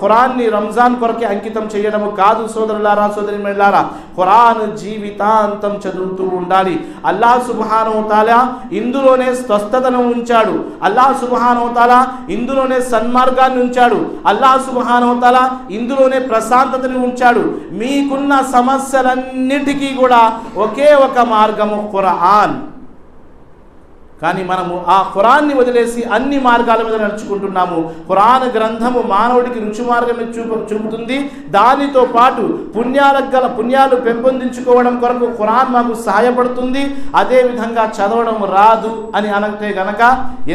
ఖురాన్ని రంజాన్ కొరకే అంకితం చేయడము కాదు. సోదరులారా, సోదరిమణులారా, ఖురాన్ జీవితాంతం చదువుతూ ఉండాలి. అల్లాహ్ సుబ్హానహు వ తఆలా ఇందులోనే స్వస్థతను ఉంచాడు. అల్లాహ్ సుబ్హానహు వ తఆలా ఇందులోనే సన్మార్గాన్ని ఉంచాడు. అల్లాహ్ సుబ్హానహు వ తఆలా ఇందులోనే ప్రశాంతతని ఉంచాడు. మీకున్న సమస్యలన్నిటికీ కూడా ఒకే ఒక మార్గము ఖురాన్. కానీ మనము ఆ ఖురాన్ని వదిలేసి అన్ని మార్గాల మీద నడుచుకుంటున్నాము. ఖురాన్ గ్రంథము మానవుడికి రుచి మార్గం చూపుతుంది. దానితో పాటు పుణ్యాలు పెంపొందించుకోవడం కొరకు ఖురాన్ మాకు సహాయపడుతుంది. అదేవిధంగా చదవడం రాదు అని అనటే గనక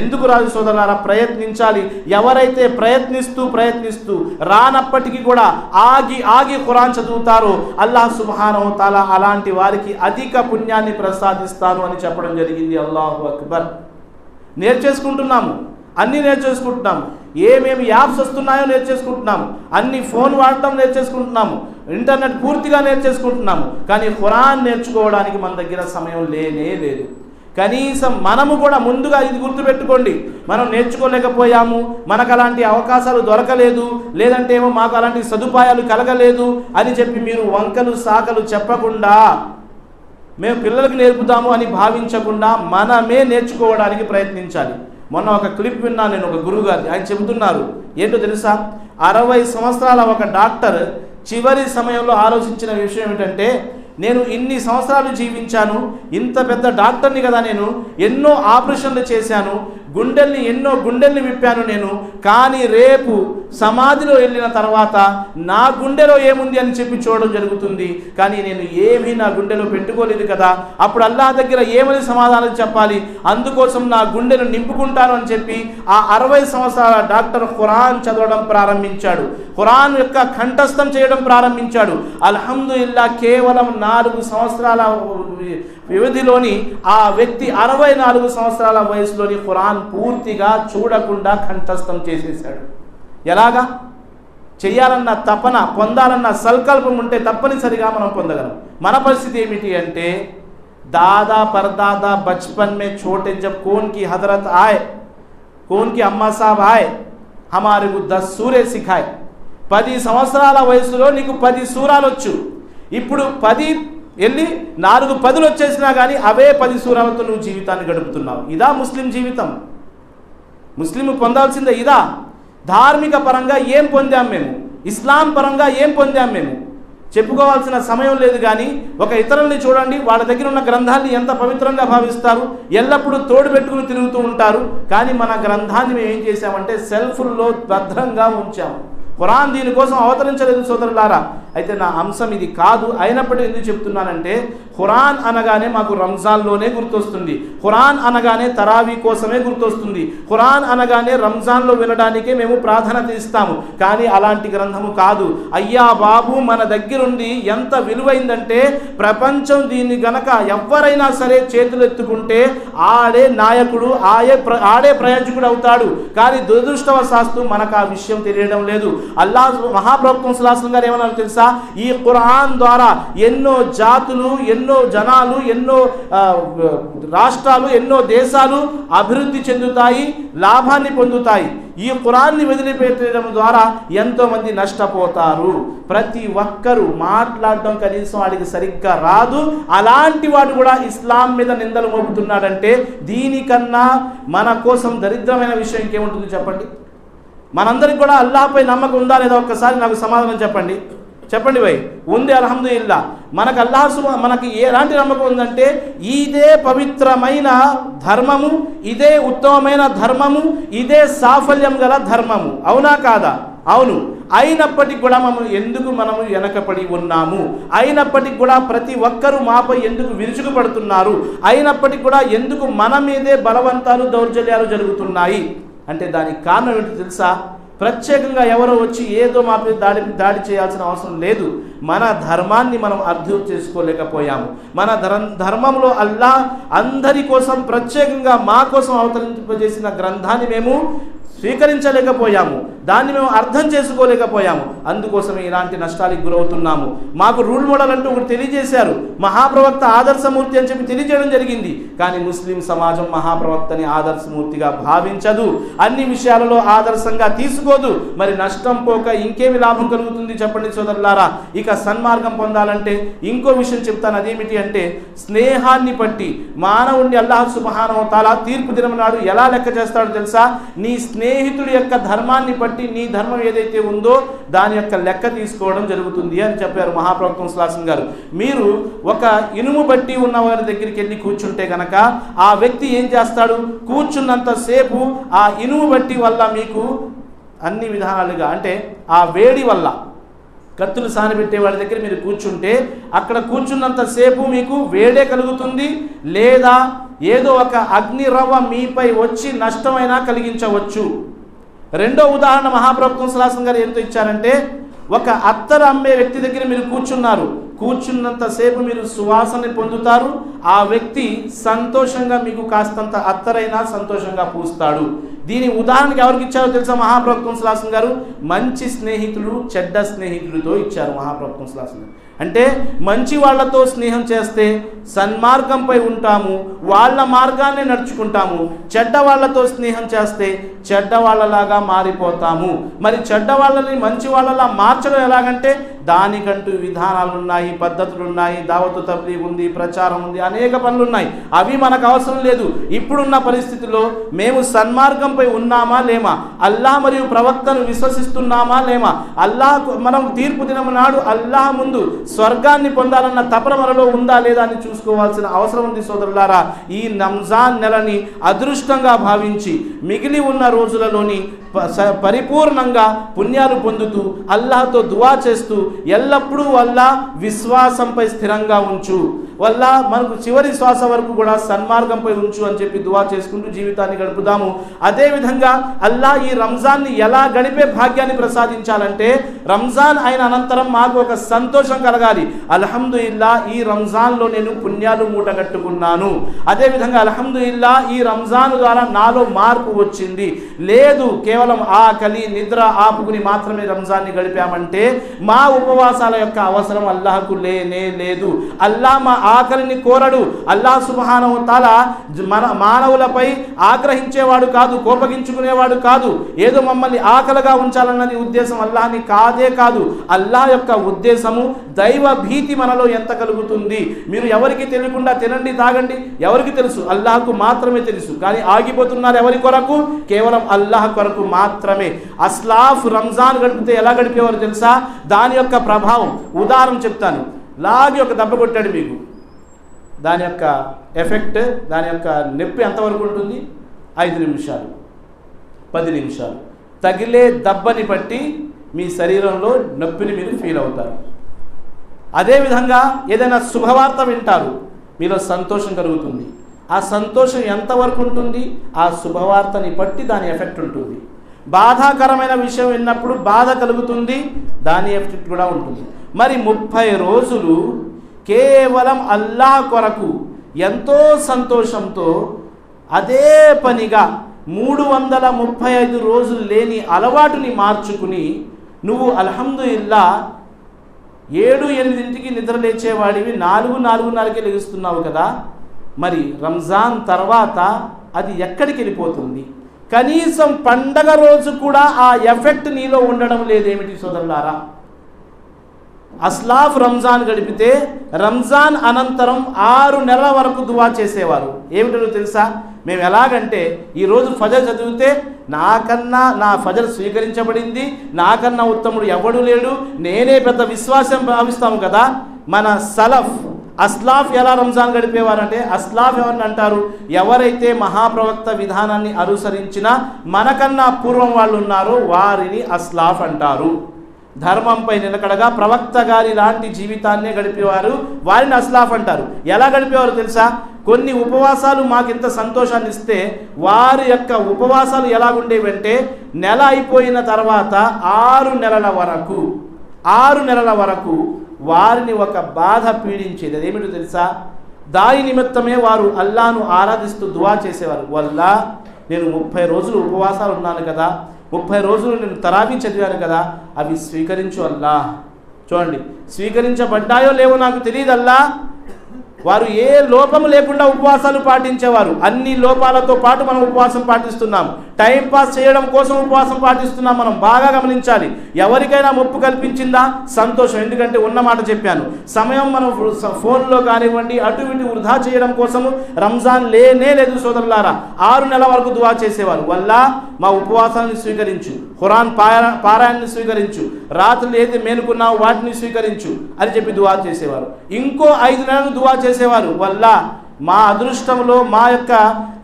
ఎందుకు రాదు సోదరులారా, ప్రయత్నించాలి. ఎవరైతే ప్రయత్నిస్తూ రానప్పటికీ కూడా ఆగి ఖురాన్ చదువుతారో అల్లాహ్ సుబ్హానహు వ తఆలా అలాంటి వారికి అధిక పుణ్యాన్ని ప్రసాదిస్తాను అని చెప్పడం జరిగింది. అల్లాహు అక్బర్. అన్నీ నేర్చేసుకుంటున్నాము. ఏమేమి యాప్స్ వస్తున్నాయో నేర్చేసుకుంటున్నాము. అన్ని ఫోన్ వాడటం నేర్చేసుకుంటున్నాము. ఇంటర్నెట్ పూర్తిగా నేర్చేసుకుంటున్నాము. కానీ ఖురాన్ నేర్చుకోవడానికి మన దగ్గర సమయం లేనే లేదు. కనీసం మనము కూడా ముందుగా ఇది గుర్తుపెట్టుకోండి, మనం నేర్చుకోలేకపోయాము, మనకు అలాంటి అవకాశాలు దొరకలేదు, లేదంటే ఏమో మాకు అలాంటి సదుపాయాలు కలగలేదు అని చెప్పి మీరు వంకలు సాకలు చెప్పకుండా, మేము పిల్లలకు నేర్పుతాము అని భావించకుండా మనమే నేర్చుకోవడానికి ప్రయత్నించాలి. మొన్న ఒక క్లిప్ విన్నాను నేను, ఒక గురువు గారి. ఆయన చెబుతున్నారు, ఏంటో తెలుసా, 60 సంవత్సరాల ఒక డాక్టర్ చివరి సమయంలో ఆలోచించిన విషయం ఏమిటంటే, నేను ఇన్ని సంవత్సరాలు జీవించాను, ఇంత పెద్ద డాక్టర్ని కదా నేను, ఎన్నో ఆపరేషన్లు చేశాను, ఎన్నో గుండెల్ని విప్పాను నేను, కానీ రేపు సమాధిలో వెళ్ళిన తర్వాత నా గుండెలో ఏముంది అని చెప్పి చూడడం జరుగుతుంది. కానీ నేను ఏమీ నా గుండెలో పెట్టుకోలేదు కదా, అప్పుడు అల్లాహ్ దగ్గర ఏమని సమాధానం చెప్పాలి, అందుకోసం నా గుండెను నింపుకుంటాను అని చెప్పి ఆ 60 సంవత్సరాల డాక్టర్ ఖురాన్ చదవడం ప్రారంభించాడు. ఖురాన్ యొక్క కంఠస్థం చేయడం ప్రారంభించాడు. అల్హమ్దులిల్లాహ్ కేవలం 4 సంవత్సరాల వ్యవధిలోని ఆ వ్యక్తి 64 సంవత్సరాల వయసులోని ఖురాన్ పూర్తిగా చూడకుండా కంఠస్థం చేసేశాడు. ఎలాగా? చేయాలన్న తపన, పొందాలన్న సంకల్పం ఉంటే తప్పనిసరిగా మనం పొందగలం. మన పరిస్థితి ఏమిటి అంటే दादा परदादा बचपन में छोटे जब कौन की हजरत आए, कौन की अम्मा साहब आए, हमारे को 10 सूरे सिखाए. 10 సంవత్సరాల వయసులో నీకు 10 సూరాలు వచ్చు. ఇప్పుడు 10 వెళ్ళి 4 10లు వచ్చేసినా కానీ అవే 10 సూరాలతో నువ్వు జీవితాన్ని గడుపుతున్నావు. ఇదా ముస్లిం జీవితం? ముస్లిం పొందాల్సిందే ఇదా? ధార్మిక పరంగా ఏం పొందాం మేము, ఇస్లాం పరంగా ఏం పొందాం మేము చెప్పుకోవాల్సిన సమయం లేదు. కానీ ఒక ఇతరుల్ని చూడండి, వాళ్ళ దగ్గర ఉన్న గ్రంథాన్ని ఎంత పవిత్రంగా భావిస్తారు, ఎల్లప్పుడూ తోడు పెట్టుకుని తిరుగుతూ ఉంటారు. కానీ మన గ్రంథాన్ని మేము ఏం చేశామంటే సెల్ఫుల్లో భద్రంగా ఉంచాము. ఖురాన్ దీనికోసం అవతరించలేదు సోదరులారా. అయితే నా అంశం ఇది కాదు. అయినప్పటికీ ఎందుకు చెప్తున్నానంటే ఖురాన్ అనగానే మాకు రంజాన్లోనే గుర్తొస్తుంది, ఖురాన్ అనగానే తరావీ కోసమే గుర్తొస్తుంది, ఖురాన్ అనగానే రంజాన్లో వినడానికే మేము ప్రాధాన్యత ఇస్తాము. కానీ అలాంటి గ్రంథము కాదు. అయ్యా బాబు, మన దగ్గరుండి ఎంత విలువైందంటే ప్రపంచం దీన్ని గనక ఎవరైనా సరే చేతులు ఎత్తుకుంటే ఆడే నాయకుడు, ఆడే ప్రయోజకుడు అవుతాడు. కానీ దురదృష్టవశాత్తు మనకు ఆ విషయం తెలియడం లేదు. అల్లాహ్ మహాప్రవక్త సల్లల్లాహు అలైహి వసల్లం గారు ఏమన్నారు తెలుసా? ఈ ఖురాన్ ద్వారా ఎన్నో జాతులు, ఎన్నో జనాలు, ఎన్నో రాష్ట్రాలు, ఎన్నో దేశాలు అభివృద్ధి చెందుతాయి, లాభాన్ని పొందుతాయి. ఈ ఖురాన్ని వదిలిపెట్టడం ద్వారా ఎంతో మంది నష్టపోతారు. ప్రతి ఒక్కరూ మాట్లాడడం కనీసం వాడికి సరిగ్గా రాదు. అలాంటి వాడు కూడా ఇస్లాం మీద నిందలు మోపుతున్నాడంటే దీనికన్నా మన కోసం దరిద్రమైన విషయం ఇంకేముంటుంది చెప్పండి? మనందరికి కూడా అల్లాహ్పై నమ్మకం ఉందా లేదా ఒక్కసారి నాకు సమాధానం చెప్పండి. చెప్పండి భయ్. ఉంది, అల్హమ్దులిల్లా. మనకు మనకి ఎలాంటి నమ్మకం ఉందంటే ఇదే పవిత్రమైన ధర్మము, ఇదే ఉత్తమమైన ధర్మము, ఇదే సాఫల్యం గల ధర్మము. అవునా కాదా? అవును. అయినప్పటికీ కూడా మనము వెనకపడి ఉన్నాము. అయినప్పటికీ కూడా ప్రతి ఒక్కరూ మాపై ఎందుకు విరుచుకుపడుతున్నారు? అయినప్పటికీ కూడా ఎందుకు మన మీదే బలవంతాలు, దౌర్జన్యాలు జరుగుతున్నాయి అంటే దానికి కారణం ఏంటో తెలుసా? ప్రత్యేకంగా ఎవరో వచ్చి ఏదో మాపై దాడి చేయాల్సిన అవసరం లేదు. మన ధర్మాన్ని మనం అర్థం చేసుకోలేకపోయాము. మన ధర్మంలో అల్లాహ్ అందరి కోసం ప్రత్యేకంగా మా కోసం అవతరింపజేసిన గ్రంథాన్ని మేము స్వీకరించలేకపోయాము, దాన్ని మేము అర్థం చేసుకోలేకపోయాము. అందుకోసమే ఇలాంటి నష్టాలకు గురవుతున్నాము. మాకు రూల్ మోడల్ అంటూ ఒకటి తెలియజేశారు, మహాప్రవక్త ఆదర్శమూర్తి అని చెప్పి తెలియజేయడం జరిగింది. కానీ ముస్లిం సమాజం మహాప్రవక్తని ఆదర్శమూర్తిగా భావించదు, అన్ని విషయాలలో ఆదర్శంగా తీసుకోదు. మరి నష్టం పోక ఇంకేమి లాభం కలుగుతుంది చెప్పండి సోదరులారా? ఇక సన్మార్గం పొందాలంటే ఇంకో విషయం చెప్తాను. అదేమిటి అంటే స్నేహాన్ని బట్టి మానవుణ్ణి అల్లాహ్ సుబ్హానహు వ తఆలా తీర్పు దినం నాడు ఎలా లెక్క చేస్తాడో తెలుసా? నీ స్నేహితుడి యొక్క ధర్మాన్ని బట్టి నీ ధర్మం ఏదైతే ఉందో దాని యొక్క లెక్క తీసుకోవడం జరుగుతుంది అని చెప్పారు మహాప్రవక్త సల్లల్లాహు అలైహి వసల్లం గారు. మీరు ఒక ఇనుము బట్టి ఉన్న వారి దగ్గరికి వెళ్ళి కూర్చుంటే గనక ఆ వ్యక్తి ఏం చేస్తాడు? కూర్చున్నంతసేపు ఆ ఇనుము బట్టి వల్ల మీకు అన్ని విధానాలుగా అంటే ఆ వేడి వల్ల కత్తులు సానబెట్టే వాడి దగ్గర మీరు కూర్చుంటే అక్కడ కూర్చున్నంతసేపు మీకు వేడే కలుగుతుంది, లేదా ఏదో ఒక అగ్నిరవ్వ మీపై వచ్చి నష్టమైనా కలిగించవచ్చు. రెండో ఉదాహరణ మహాప్రవక్త సల్లల్లాహు అలైహి వసల్లం గారు ఎంతో ఇచ్చారంటే, ఒక అత్తరు అమ్మే వ్యక్తి దగ్గర మీరు కూర్చున్నారు, కూర్చున్నంతసేపు మీరు సువాసన పొందుతారు. ఆ వ్యక్తి సంతోషంగా మీకు కాస్తంత అత్తరైనా సంతోషంగా పూస్తాడు. దీని ఉదాహరణకి ఎవరికి ఇచ్చారో తెలుసా మహాప్రవక్త సల్లల్లాహు అలైహి వసల్లం గారు? మంచి స్నేహితులు చెడ్డ స్నేహితులతో ఇచ్చారు మహాప్రవక్త సల్లల్లాహు అలైహి వసల్లం. అంటే మంచి వాళ్ళతో స్నేహం చేస్తే సన్మార్గంపై ఉంటాము, వాళ్ళ మార్గాన్ని నడుచుకుంటాము. చెడ్డ వాళ్ళతో స్నేహం చేస్తే చెడ్డ వాళ్ళలాగా మారిపోతాము. మరి చెడ్డ వాళ్ళని మంచి వాళ్ళలా మార్చడం ఎలాగంటే దానికంటూ విధానాలు ఉన్నాయి, పద్ధతులు ఉన్నాయి, దావతు తబ్లీగ్ ఉంది, ప్రచారం ఉంది, అనేక పనులు ఉన్నాయి. అవి మనకు అవసరం లేదు. ఇప్పుడున్న పరిస్థితుల్లో మేము సన్మార్గంపై ఉన్నామా లేమా, అల్లాహ్ మరియు ప్రవక్తను విశ్వసిస్తున్నామా లేమా, అల్లాహ్ మనం తీర్పు దినం నాడు అల్లాహ్ ముందు స్వర్గాన్ని పొందాలన్న తపన మనలో ఉందా లేదా అని చూసుకోవాల్సిన అవసరం ఉంది సోదరులారా. ఈ రంజాన్ నెలని అదృష్టంగా భావించి మిగిలి ఉన్న రోజులలోని పరిపూర్ణంగా పుణ్యాలు పొందుతూ అల్లాహ్తో దువా చేస్తూ ఎల్లప్పుడూ అల్లాహ్ విశ్వాసంపై స్థిరంగా ఉంచు, వల్ల మనకు చివరి శ్వాస వరకు కూడా సన్మార్గంపై ఉంచు అని చెప్పి దువా చేసుకుంటూ జీవితాన్ని గడుపుదాము. అదేవిధంగా అల్లాహ్ ఈ రంజాన్ని ఎలా గడిపే భాగ్యాన్ని ప్రసాదించాలంటే రంజాన్ అయిన అనంతరం మాకు ఒక సంతోషం కలగాలి. అల్హమ్దులిల్లా ఈ రంజాన్లో నేను పుణ్యాలు మూటగట్టుకున్నాను, అదేవిధంగా అల్హమ్దులిల్లా ఈ రంజాన్ ద్వారా నాలో మార్పు వచ్చింది. లేదు కేవలం ఆకలి నిద్ర ఆపుకుని మాత్రమే రంజాన్ని గడిపామంటే మా ఉపవాసాల యొక్క అవసరం అల్లాహకు లేనే లేదు. అల్లాహ్ మా ఆకలిని కోరడు. అల్లాహ్ సుబ్హానహు తఆలా మానవులపై ఆగ్రహించేవాడు కాదు, కోపగించుకునేవాడు కాదు. ఏదో మమ్మల్ని ఆకలిగా ఉంచాలన్నది ఉద్దేశం అల్లాహ్ని కాదే కాదు. అల్లాహ్ యొక్క ఉద్దేశము దైవ భీతి మనలో ఎంత కలుగుతుంది. మీరు ఎవరికి తెలియకుండా తినండి తాగండి, ఎవరికి తెలుసు? అల్లాహ్కు మాత్రమే తెలుసు. కానీ ఆగిపోతున్నారు ఎవరి కొరకు? కేవలం అల్లాహ్ కొరకు మాత్రమే. అస్లాఫ్ రంజాన్ గడిపితే ఎలా గడిపేవారు తెలుసా? దాని యొక్క ప్రభావం ఉదాహరణ చెప్తాను. లాగి ఒక దెబ్బ కొట్టాడు మీకు, దాని యొక్క ఎఫెక్ట్, దాని యొక్క నొప్పి ఎంతవరకు ఉంటుంది? 5 నిమిషాలు, 10 నిమిషాలు. తగిలే దెబ్బని బట్టి మీ శరీరంలో నొప్పిని మీరు ఫీల్ అవుతారు. అదేవిధంగా ఏదైనా శుభవార్త వింటారు, మీలో సంతోషం కలుగుతుంది. ఆ సంతోషం ఎంతవరకు ఉంటుంది? ఆ శుభవార్తని బట్టి దాని ఎఫెక్ట్ ఉంటుంది. బాధాకరమైన విషయం విన్నప్పుడు బాధ కలుగుతుంది, దాని ఎఫెక్ట్ కూడా ఉంటుంది. మరి 30 రోజులు కేవలం అల్లాహ్ కొరకు ఎంతో సంతోషంతో అదే పనిగా 335 రోజులు లేని అలవాటుని మార్చుకుని నువ్వు అల్హమ్దులిల్లా 7-8ంటికి నిద్ర లేచేవాడివి 4-4:30కే లెగుస్తున్నావు కదా. మరి రంజాన్ తర్వాత అది ఎక్కడికి వెళ్ళిపోతుంది? కనీసం పండగ రోజు కూడా ఆ ఎఫెక్ట్ నీలో ఉండడం లేదేమిటి సోదరులారా? అస్లాఫ్ రంజాన్ గడిపితే రంజాన్ అనంతరం 6 నెలల వరకు దువా చేసేవారు. ఏమిటో తెలుసా? మేము ఎలాగంటే ఈరోజు ఫజర్ చదివితే నాకన్నా నా ఫజర్ స్వీకరించబడింది, నాకన్నా ఉత్తముడు ఎవడు లేడు, నేనే పెద్ద విశ్వాసం భావిస్తాము కదా. మన సలఫ్ అస్లాఫ్ ఎలా రంజాన్ గడిపేవారంటే, అస్లాఫ్ ఎవరిని అంటారు? ఎవరైతే మహాప్రవక్త విధానాన్ని అనుసరించినా మనకన్నా పూర్వం వాళ్ళు ఉన్నారో వారిని అస్లాఫ్ అంటారు. ధర్మంపై నిలకడగా ప్రవక్త గారి లాంటి జీవితాన్నే గడిపేవారు, వారిని అస్లాఫ్ అంటారు. ఎలా గడిపేవారు తెలుసా? కొన్ని ఉపవాసాలు మాకింత సంతోషాన్ని ఇస్తే వారి యొక్క ఉపవాసాలు ఎలాగుండేవంటే, నెల అయిపోయిన తర్వాత 6 నెలల వరకు వారిని ఒక బాధ పీడించేది. అదేమిటో తెలుసా? దాని నిమిత్తమే వారు అల్లాను ఆరాధిస్తూ దువా చేసేవారు. వల్లా నేను 30 రోజులు ఉపవాసాలు ఉన్నాను కదా, 30 రోజులు నేను తరావీ చదివాను కదా, అవి స్వీకరించు అల్లా. చూడండి, స్వీకరించబడ్డాయో లేవో నాకు తెలియదు అల్లా. వారు ఏ లోపము లేకుండా ఉపవాసాలు పాటించేవారు. అన్ని లోపాలతో పాటు మనం ఉపవాసం పాటిస్తున్నాం. టైం పాస్ చేయడం కోసం ఉపవాసం పాటిస్తున్నాం. మనం బాగా గమనించాలి. ఎవరికైనా ముప్పు కల్పించిందా? సంతోషం, ఎందుకంటే ఉన్నమాట చెప్పాను. సమయం మనం ఫోన్లో కానివ్వండి అటు ఇటు వృధా చేయడం కోసము రంజాన్ లేనే లేదు సోదరులారా. 6 నెలల వరకు దువా చేసేవారు. వల్ల మా ఉపవాసాన్ని స్వీకరించు, ఖురాన్ పారాయణని స్వీకరించు, రాత్రులు ఏది మేలుకున్నావు వాటిని స్వీకరించు అని చెప్పి దువా చేసేవారు. ఇంకో 5 నెలలు దువా చేసేవారు. వల్ల మా అదృష్టంలో మా యొక్క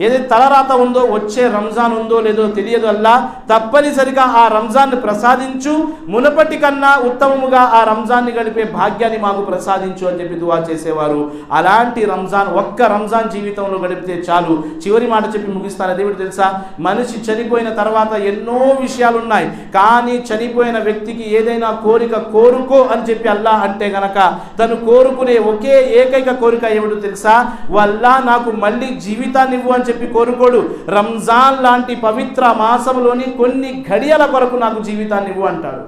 ఏదైతే తలరాత ఉందో, వచ్చే రంజాన్ ఉందో లేదో తెలియదు అల్లా, తప్పనిసరిగా ఆ రంజాన్ని ప్రసాదించు, మునపటి కన్నా ఉత్తమముగా ఆ రంజాన్ని గడిపే భాగ్యాన్ని మాకు ప్రసాదించు అని చెప్పి దువా చేసేవారు. అలాంటి రంజాన్, ఒక్క రంజాన్ జీవితంలో గడిపితే చాలు. చివరి మాట చెప్పి ముగిస్తాను. అదేమిటి తెలుసా? మనిషి చనిపోయిన తర్వాత ఎన్నో విషయాలు ఉన్నాయి, కానీ చనిపోయిన వ్యక్తికి ఏదైనా కోరిక కోరుకో అని చెప్పి అల్లా అంటే గనక తను కోరుకునే ఒకే ఏకైక కోరిక ఏమిటో తెలుసా? వల్లా నాకు మళ్ళీ జీవితాన్ని ఇవ్వు అని చెప్పి కోరుకోడు. రంజాన్ లాంటి పవిత్ర మాసంలోని కొన్ని ఘడియల కొరకు నాకు జీవితాన్ని ఇవ్వు అంటాడు.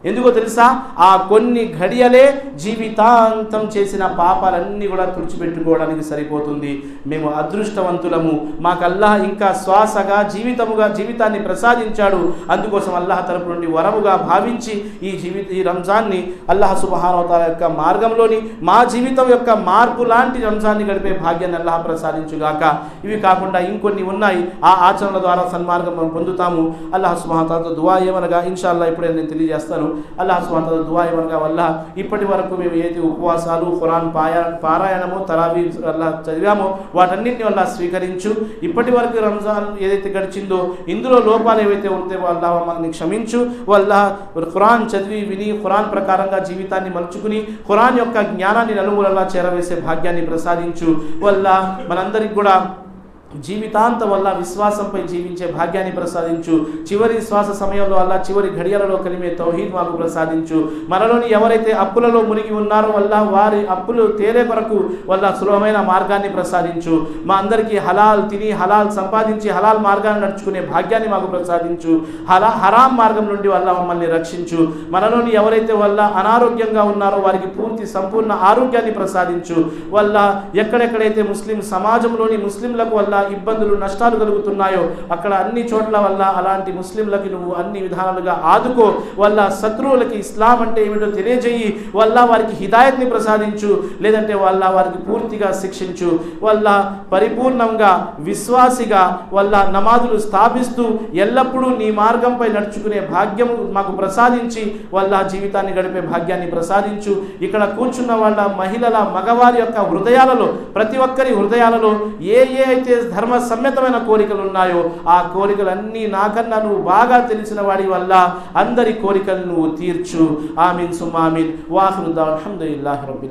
ఎందుకో తెలుసా? ఆ కొన్ని ఘడియలే జీవితాంతం చేసిన పాపాలన్నీ కూడా తుడిచిపెట్టుకోవడానికి సరిపోతుంది. మేము అదృష్టవంతులము. మాకు అల్లాహ్ ఇంకా శ్వాసగా జీవితాన్ని ప్రసాదించాడు. అందుకోసం అల్లాహ్ తరపు నుండి వరముగా భావించి ఈ రంజాన్ని అల్లాహ్ సుబ్హానహు వ తఆలా యొక్క మార్గంలోని మా జీవితం యొక్క మార్పు లాంటి రంజాన్ని గడిపే భాగ్యాన్ని అల్లాహ్ ప్రసాదించుగాక. ఇవి కాకుండా ఇంకొన్ని ఉన్నాయి, ఆ ఆచరణల ద్వారా సన్మార్గం మనం పొందుతాము. అల్లాహ్ సుబ్హానహు వ తఆలా దువా ఏమనగా ఇన్షాల్లాహ్ ఇప్పుడే నేను తెలియజేస్తాను. అల్లాహ్ సుబ్హానహు వ తఆలా దువా ఏమనగా, వల్ల ఇప్పటి వరకు మేము ఏదైతే ఉపవాసాలు, ఖురాన్ పారాయణము, తరావీ అల్లాహ్ చదివామో వాటన్నిటిని అల్లాహ్ స్వీకరించు. ఇప్పటి వరకు రంజాన్ ఏదైతే గడిచిందో ఇందులో లోపాలు ఏవైతే ఉంటే అల్లాహ్ మనల్ని క్షమించు. అల్లాహ్ ఖురాన్ చదివి విని ఖురాన్ ప్రకారంగా జీవితాన్ని మలుచుకుని ఖురాన్ యొక్క జ్ఞానాన్ని నలుమూలలా చేరవేసే భాగ్యాన్ని ప్రసాదించు. వల్ల మనందరికి కూడా జీవితాంతం వల్ల విశ్వాసంపై జీవించే భాగ్యాన్ని ప్రసాదించు. చివరి శ్వాస సమయంలో అల్లా చివరి ఘడియలలో కలిమే తౌహీద్ మాకు ప్రసాదించు. మనలోని ఎవరైతే అప్పులలో మునిగి ఉన్నారో వల్ల వారి అప్పులు తేరే వరకు వల్ల సులభమైన మార్గాన్ని ప్రసాదించు. మా అందరికీ హలాల్ తిని హలాల్ సంపాదించి హలాల్ మార్గాన్ని నడుచుకునే భాగ్యాన్ని మాకు ప్రసాదించు. హరాం మార్గం నుండి వల్ల మమ్మల్ని రక్షించు. మనలోని ఎవరైతే వల్ల అనారోగ్యంగా ఉన్నారో వారికి పూర్తి సంపూర్ణ ఆరోగ్యాన్ని ప్రసాదించు. వల్ల ఎక్కడెక్కడైతే ముస్లిం సమాజంలోని ముస్లింలకు వల్ల ఇబ్బందులు నష్టాలు కలుగుతున్నాయో అక్కడ అన్ని చోట్ల వల్ల అలాంటి ముస్లింలకి నువ్వు అన్ని విధానాలుగా ఆదుకో. వల్ల శత్రువులకి ఇస్లాం అంటే ఏమిటో తెలియజేయి. వల్ల వారికి హిదాయత్ని ప్రసాదించు. లేదంటే వల్ల వారికి పూర్తిగా శిక్షించు. వల్ల పరిపూర్ణంగా విశ్వాసిగా వల్ల నమాజులు స్థాపిస్తూ ఎల్లప్పుడూ నీ మార్గంపై నడుచుకునే భాగ్యం మాకు ప్రసాదించి వల్ల జీవితాన్ని గడిపే భాగ్యాన్ని ప్రసాదించు. ఇక్కడ కూర్చున్న వాళ్ళ మహిళల మగవారి యొక్క హృదయాలలో ప్రతి ఒక్కరి హృదయాలలో ఏ అయితే ధర్మ సమ్యతమైన కోరికలు ఉన్నాయో ఆ కోరికలన్నీ నాకన్నా నువ్వు బాగా తెలిసిన వాడి వల్ల అందరి కోరికలను నువ్వు తీర్చు. ఆమీన్ సుమ్మా ఆమీన్. వాఖిరు దావా అల్హమ్దులిల్లాహి రబ్బిల్